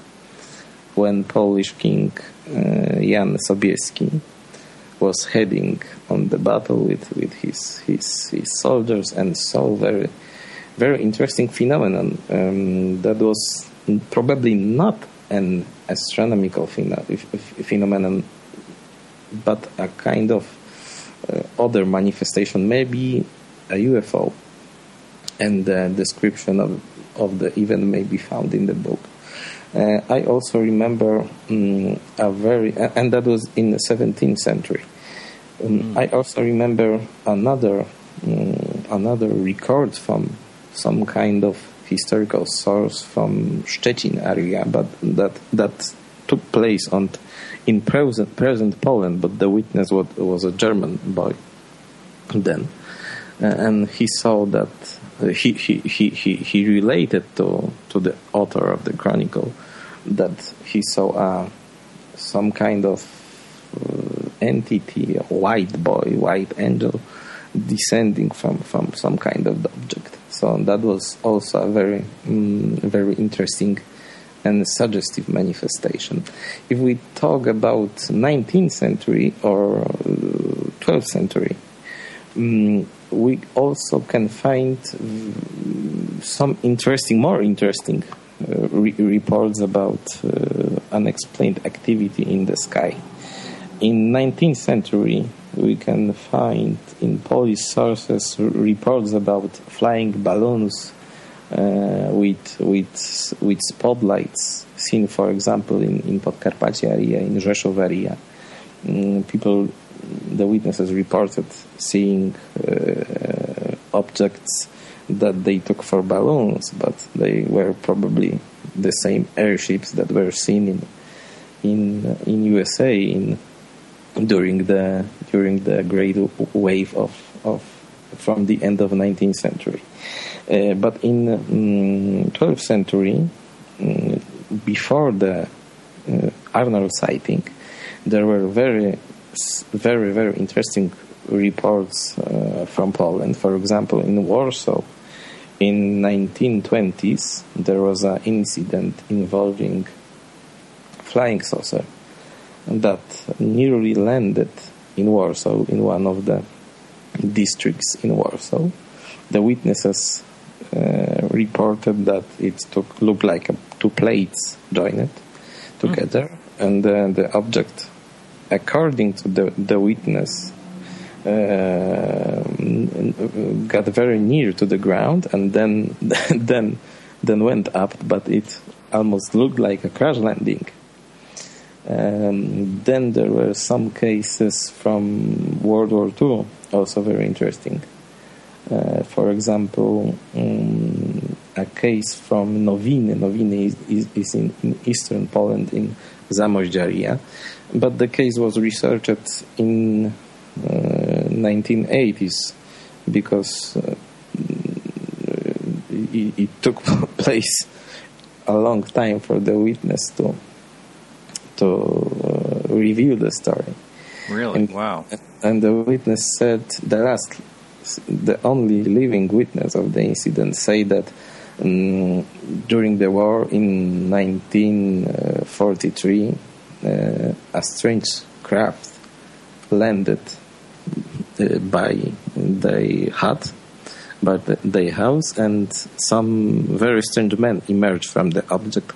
when Polish King Jan Sobieski was heading on the battle with his soldiers, and saw very, very interesting phenomenon that was probably not an astronomical phenomenon, but a kind of other manifestation, maybe a UFO. And the description of the event may be found in the book. I also remember and that was in the 17th century. I also remember another record from some kind of historical source from Szczecin area, but that took place in present Poland. But the witness was a German boy then, and he saw that he related to the author of the chronicle that he saw some kind of entity, a white angel, descending from some kind of object. So that was also a very, very interesting and suggestive manifestation. If we talk about 19th century or 12th century, we also can find some more interesting reports about unexplained activity in the sky. In 19th century, we can find in Polish sources reports about flying balloons with spotlights seen, for example, in Podkarpacie area, in Rzeszów area. The witnesses reported seeing objects that they took for balloons, but they were probably the same airships that were seen in USA during the great wave of from the end of 19th century. But in 12th century, before the Arnold sighting, there were very, very interesting reports from Poland. For example, in Warsaw, in 1920s, there was an incident involving flying saucer that nearly landed in Warsaw, in one of the districts in Warsaw. The witnesses reported that it looked like two plates joined together, and the object, according to the witness, got very near to the ground and then went up, but it almost looked like a crash landing. Then there were some cases from World War II, also very interesting. For example, a case from Nowiny. Nowiny is in eastern Poland, in Zamość area, but the case was researched in 1980s because it took place a long time for the witness to review the story. Really? Wow. And the witness said, the only living witness of the incident, say that during the war in 1943, a strange craft landed by their hut, by their house, and some very strange men emerged from the object.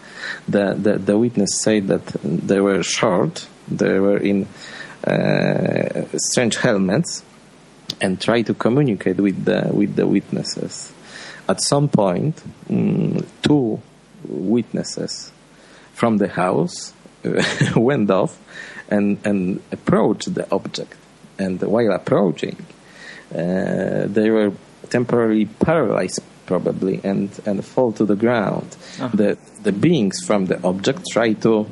The witness said that they were short, they were in strange helmets, and tried to communicate with the witnesses. At some point, two witnesses from the house went off and approached the object. And while approaching, they were temporarily paralyzed, probably, and fall to the ground. Uh-huh. The beings from the object try to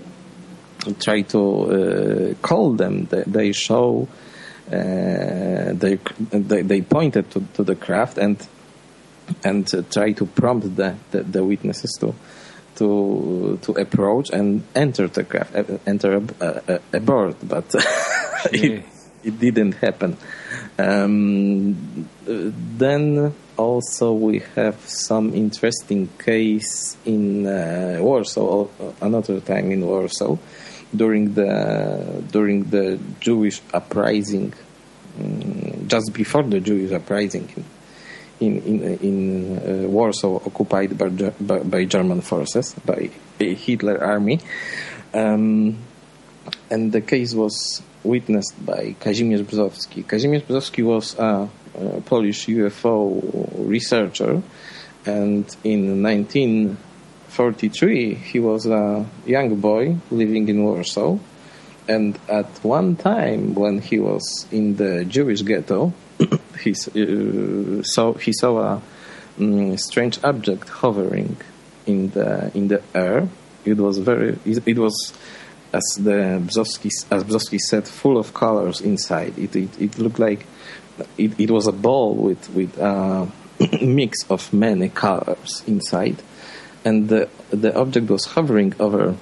call them. They show. They pointed to the craft and try to prompt the witnesses to approach and enter the craft, enter aboard, but it didn't happen. Then also we have some interesting case in Warsaw, another time in Warsaw, during the Jewish uprising, just before the Jewish uprising in Warsaw, occupied by German forces, by Hitler army, and the case was witnessed by Kazimierz Brzozowski. Kazimierz Brzozowski was a Polish UFO researcher, and in 1943 he was a young boy living in Warsaw, and at one time when he was in the Jewish ghetto, he saw a strange object hovering in the air. It was as Brzozowski said, full of colors inside. It looked like it was a ball with a mix of many colors inside, and the object was hovering over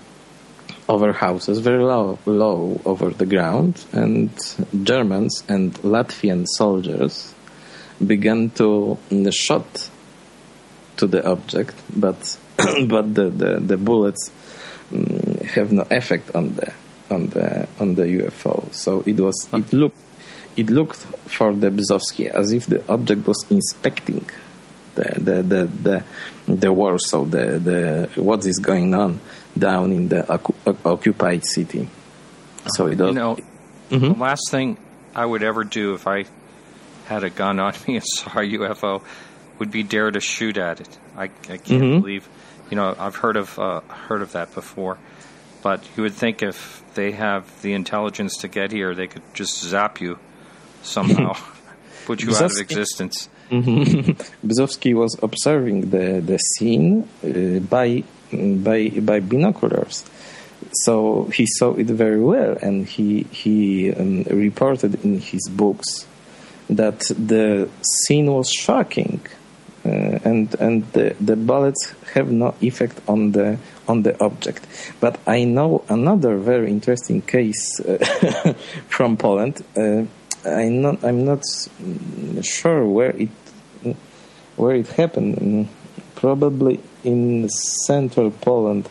houses, very low over the ground, and Germans and Latvian soldiers began to shot to the object, but the bullets have no effect on the UFO. So it looked for the Brzozowski as if the object was inspecting the Warsaw, the what is going on down in the occupied city. So it does. The last thing I would ever do if I had a gun on me and saw a UFO would be dare to shoot at it. I can't believe, I've heard of that before, but you would think if they have the intelligence to get here, they could just zap you somehow, put you out of existence. Brzozowski was observing the scene by binoculars, so he saw it very well, and he reported in his books that the scene was shocking, and the bullets have no effect on the object. But I know another very interesting case from Poland. I'm not sure where it happened. Probably in central Poland,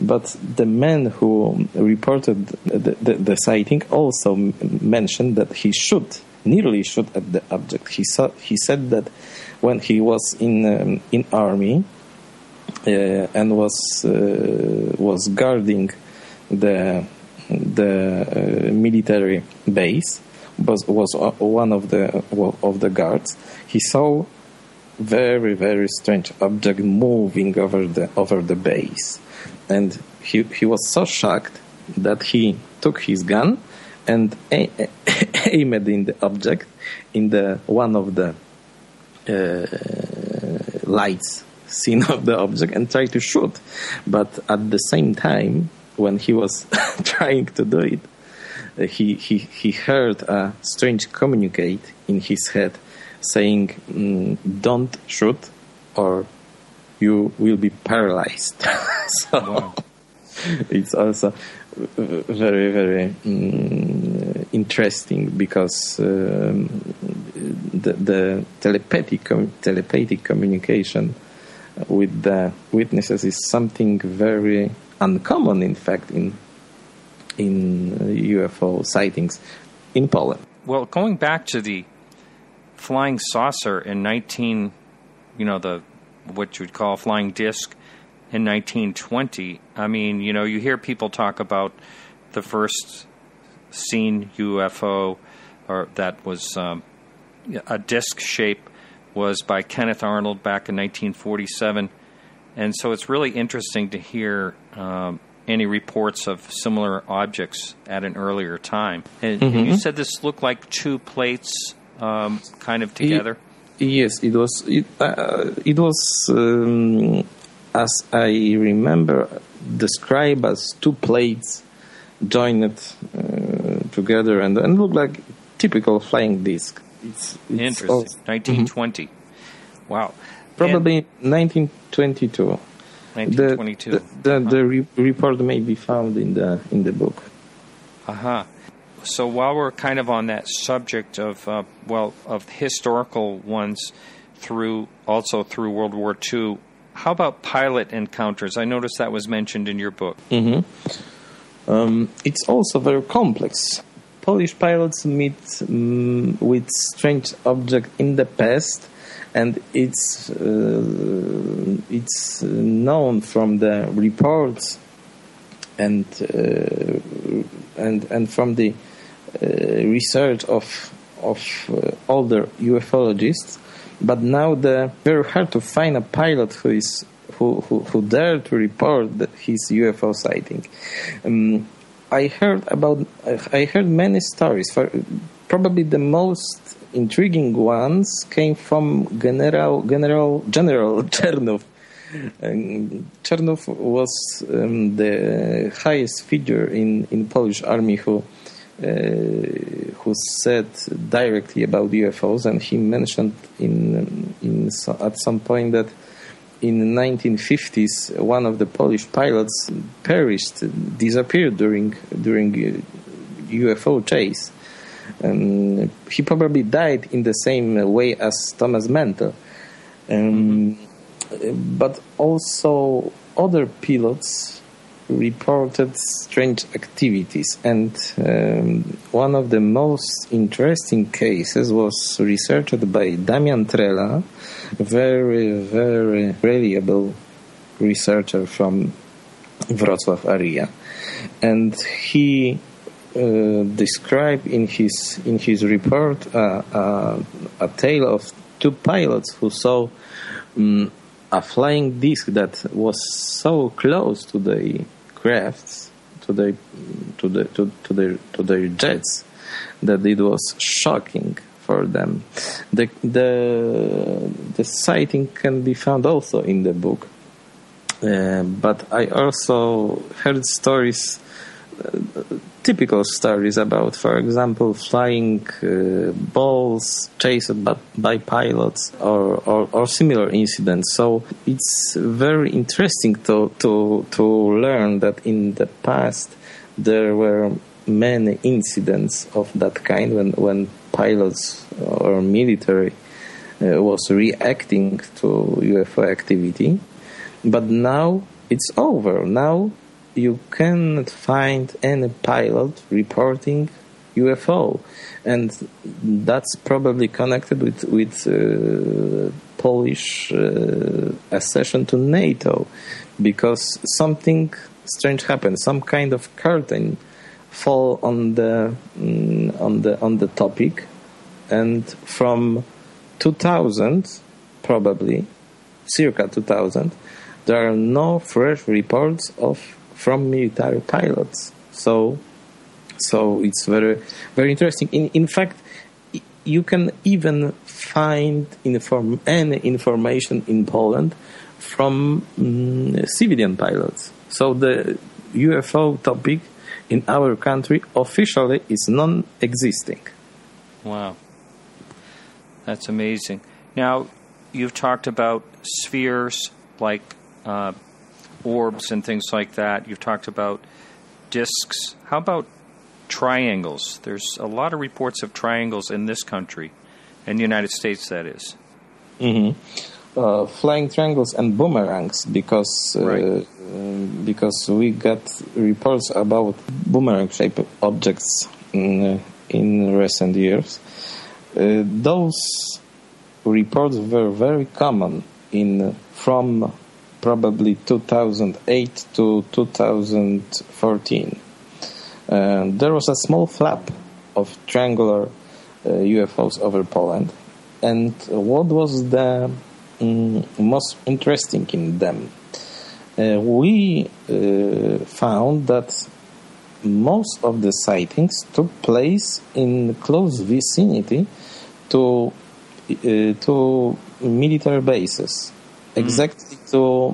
but the man who reported the sighting also mentioned that he nearly shot at the object. He said that when he was in army and was guarding the military base, was one of the guards, he saw very, very strange object moving over the base, and he was so shocked that he took his gun and aimed in the object in the one of the lights seen of the object and tried to shoot. But at the same time, when he was trying to do it, he heard a strange communicate in his head saying, "Don't shoot or you will be paralyzed." So wow. It's also very, very interesting because the telepathic communication with the witnesses is something very uncommon, in fact, in UFO sightings in Poland. Well, going back to the flying saucer in what you would call a flying disc in 1920, I mean, you hear people talk about the first seen UFO, or that was a disc shape, was by Kenneth Arnold back in 1947. And so it's really interesting to hear any reports of similar objects at an earlier time. And you said this looked like two plates kind of together? Yes, it was. It was, as I remember, described as two plates joined together and looked like typical flying disc. It's interesting. 1920. Wow. Probably 1922. 1922. The report may be found in the book. So while we're kind of on that subject of of historical ones through World War II, how about pilot encounters? I noticed that was mentioned in your book. It's also very complex. Polish pilots meet with strange objects in the past, and it's known from the reports and from the research of older ufologists. But now very hard to find a pilot who dared to report his UFO sighting. I heard many stories. Probably the most intriguing ones came from General Chernów. Chernów was the highest figure in Polish army who said directly about UFOs, and he mentioned at some point that in the 1950s one of the Polish pilots disappeared during UFO chase. He probably died in the same way as Thomas Mentel. But also other pilots reported strange activities, and one of the most interesting cases was researched by Damian Trela, a very, very reliable researcher from Wrocław area, and he described in his report a tale of two pilots who saw a flying disc that was so close to the crafts, to their jets, that it was shocking for them. The sighting can be found also in the book, but I also heard stories. Typical stories about, for example, flying balls chased by pilots or similar incidents. So it's very interesting to learn that in the past there were many incidents of that kind when pilots or military was reacting to UFO activity. But now it's over. Now you cannot find any pilot reporting UFO, and that's probably connected with Polish accession to NATO, because something strange happened. Some kind of curtain fall on the topic, and from 2000, probably circa 2000, there are no fresh reports from military pilots. So it's very, very interesting. In fact, you can even find any information in Poland from civilian pilots. So the UFO topic in our country officially is non-existing. Wow. That's amazing. Now, you've talked about spheres like orbs and things like that. You've talked about discs. How about triangles? There's a lot of reports of triangles in this country, in the United States, that is. Flying triangles and boomerangs, because we got reports about boomerang-shaped objects in recent years. Those reports were very common from probably 2008 to 2014. There was a small flap of triangular UFOs over Poland, and what was the most interesting in them? We found that most of the sightings took place in close vicinity to military bases. Exactly to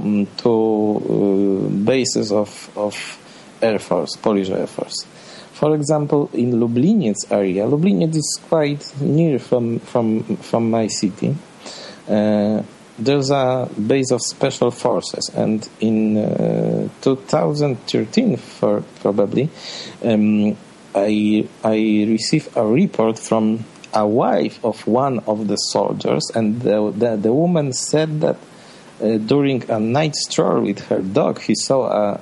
bases of Air Force, Polish Air Force. For example, in Lubliniec area, Lubliniec is quite near from my city. there's a base of special forces, and in 2013, probably, I received a report from a wife of one of the soldiers, and the woman said that during a night stroll with her dog, he saw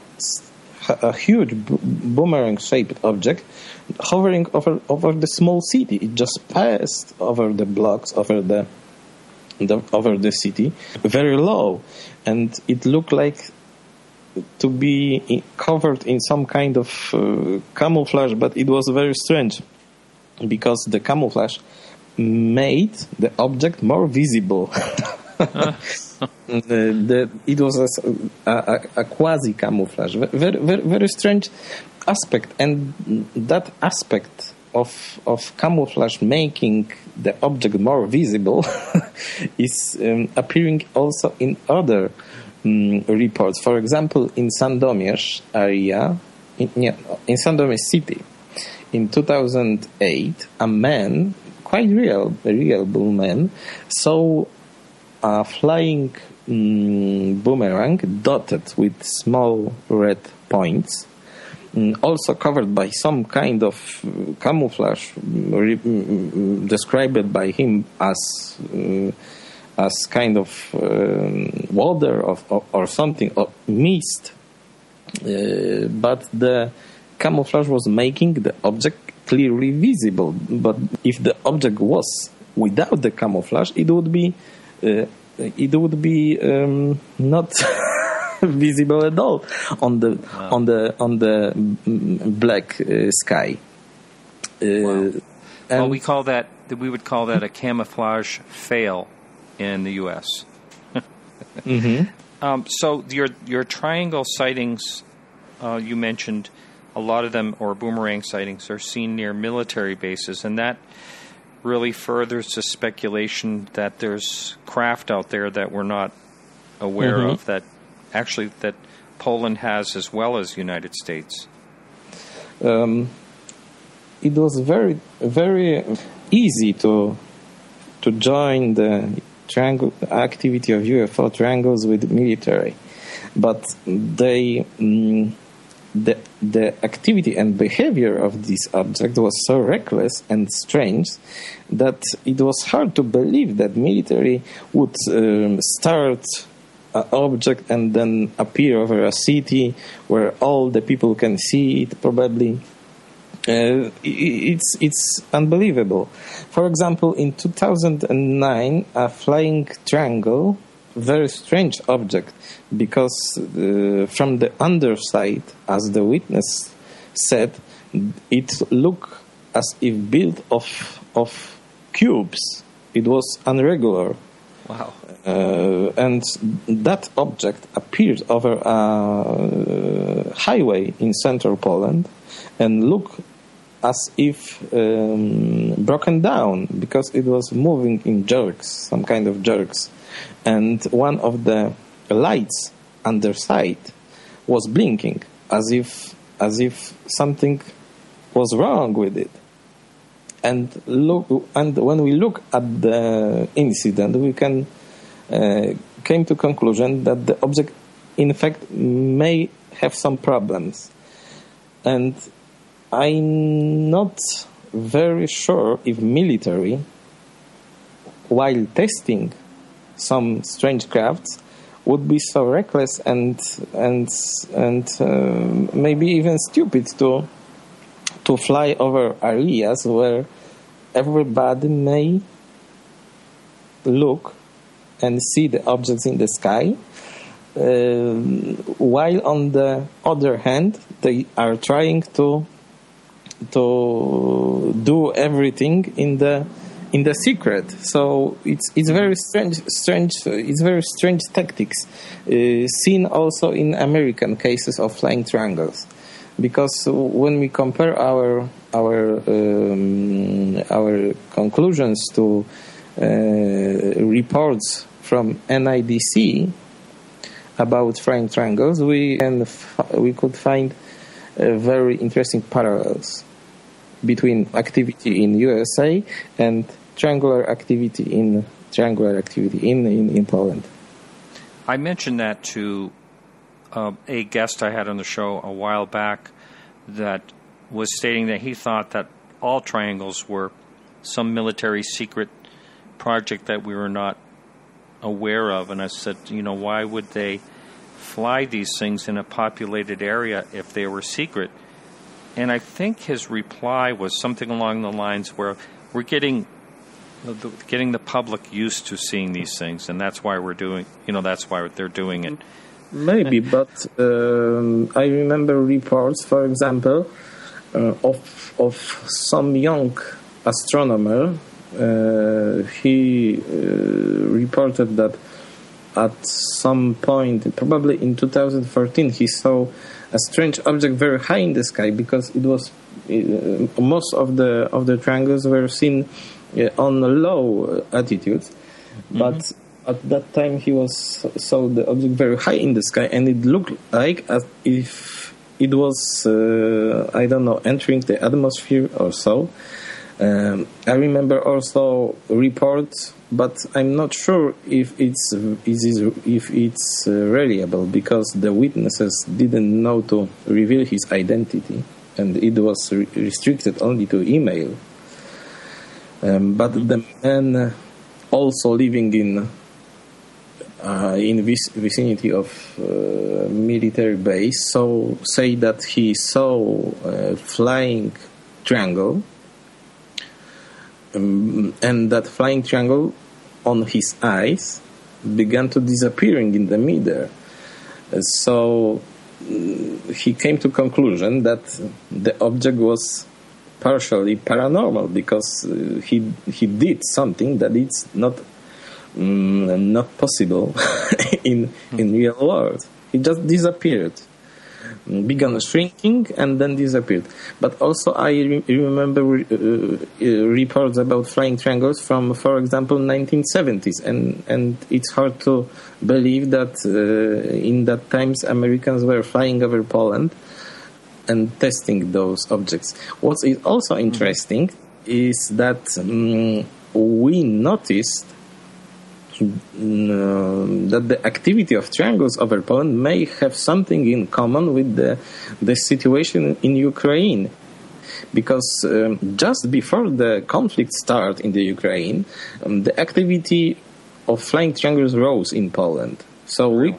a huge boomerang-shaped object hovering over the small city. It just passed over the blocks, over the city, very low, and it looked like to be covered in some kind of camouflage, but it was very strange because the camouflage made the object more visible. It was a quasi camouflage, very, very, very strange aspect, and that aspect of camouflage making the object more visible is appearing also in other reports. For example, in Sandomierz area, in Sandomierz city, in 2008, a man, quite reliable man, saw a flying boomerang dotted with small red points, also covered by some kind of camouflage, described by him as kind of water or something, or mist. But the camouflage was making the object clearly visible. But if the object was without the camouflage, it would be not visible at all on the black sky. Wow. Well, we would call that a camouflage fail in the U.S. Mm-hmm. So your triangle sightings, you mentioned a lot of them, or boomerang sightings, are seen near military bases, and that really furthers the speculation that there's craft out there that we're not aware of, that Poland has as well as the United States. It was very, very easy to join the triangle activity of UFO triangles with military, but the activity and behavior of this object was so reckless and strange that it was hard to believe that military would start an object and then appear over a city where all the people can see it, probably. It's unbelievable. For example, in 2009, a flying triangle, very strange object, because from the underside, as the witness said, it looked as if built of cubes. It was irregular. Wow. And that object appeared over a highway in central Poland and looked as if broken down, because it was moving in jerks, some kind of jerks. And one of the lights underside was blinking, as if something was wrong with it. And when we look at the incident, we came to conclusion that the object, in fact, may have some problems. And I'm not very sure if military, while testing some strange crafts, would be so reckless and maybe even stupid to fly over areas where everybody may look and see the objects in the sky, while on the other hand they are trying to do everything in the secret. So it's very strange. It's very strange tactics seen also in American cases of flying triangles, because when we compare our conclusions to reports from NIDC about flying triangles, we could find very interesting parallels between activity in USA and triangular activity triangular activity in Poland. I mentioned that to a guest I had on the show a while back that was stating that he thought that all triangles were some military secret project that we were not aware of. And I said, why would they fly these things in a populated area if they were secret? And I think his reply was something along the lines where we're getting the public used to seeing these things, and that's why we're doing, that's why they're doing it. Maybe, but I remember reports, for example, of some young astronomer. He reported that at some point, probably in 2014, he saw a strange object very high in the sky, because it was most of the triangles were seen on low altitudes, but at that time he saw the object very high in the sky, and it looked like as if it was entering the atmosphere or so. I remember also reports, but I'm not sure if it's reliable, because the witnesses didn't know to reveal his identity, and it was restricted only to email. But the man also living in vicinity of military base say that he saw a flying triangle, and that flying triangle on his eyes began to disappearing in the midair. So he came to conclusion that the object was partially paranormal, because he did something that it's not possible in real world. He just disappeared, began shrinking, and then disappeared. But also I remember reports about flying triangles from, for example, 1970s, and it's hard to believe that in that times Americans were flying over Poland and testing those objects. What is also interesting is that we noticed that the activity of triangles over Poland may have something in common with the situation in Ukraine, because just before the conflict started in the Ukraine, the activity of flying triangles rose in Poland. So we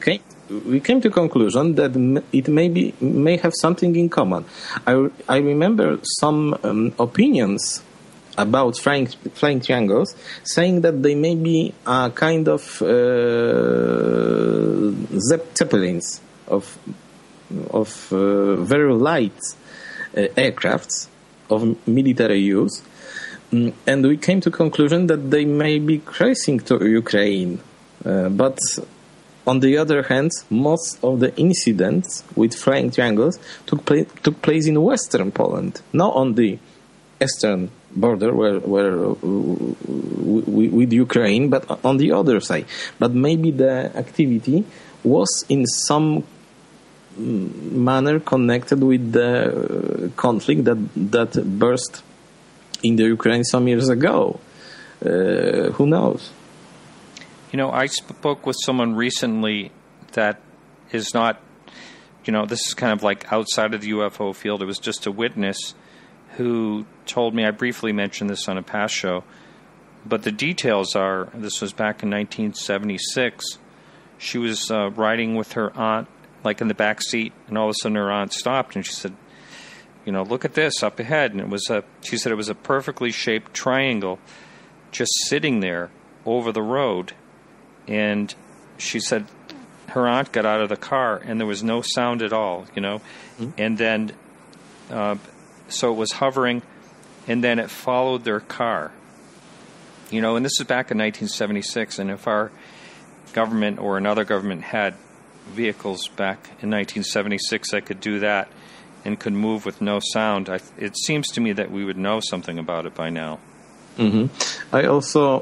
came to conclusion that it may have something in common. I remember some opinions about flying triangles, saying that they may be a kind of zeppelins of very light aircrafts of military use, and we came to conclusion that they may be crossing to Ukraine, but on the other hand, most of the incidents with flying triangles took place in western Poland, not on the eastern border where with Ukraine, but on the other side. But maybe the activity was in some manner connected with the conflict that burst in the Ukraine some years ago. Who knows? I spoke with someone recently that is not, this is kind of like outside of the UFO field. It was just a witness who told me, I briefly mentioned this on a past show, but the details are, this was back in 1976, she was riding with her aunt, like in the back seat, and all of a sudden her aunt stopped, and she said, look at this up ahead, and she said it was a perfectly shaped triangle just sitting there over the road, and she said her aunt got out of the car, and there was no sound at all, and then so it was hovering, and then it followed their car. And this is back in 1976, and if our government or another government had vehicles back in 1976 that could do that and could move with no sound, it seems to me that we would know something about it by now. I also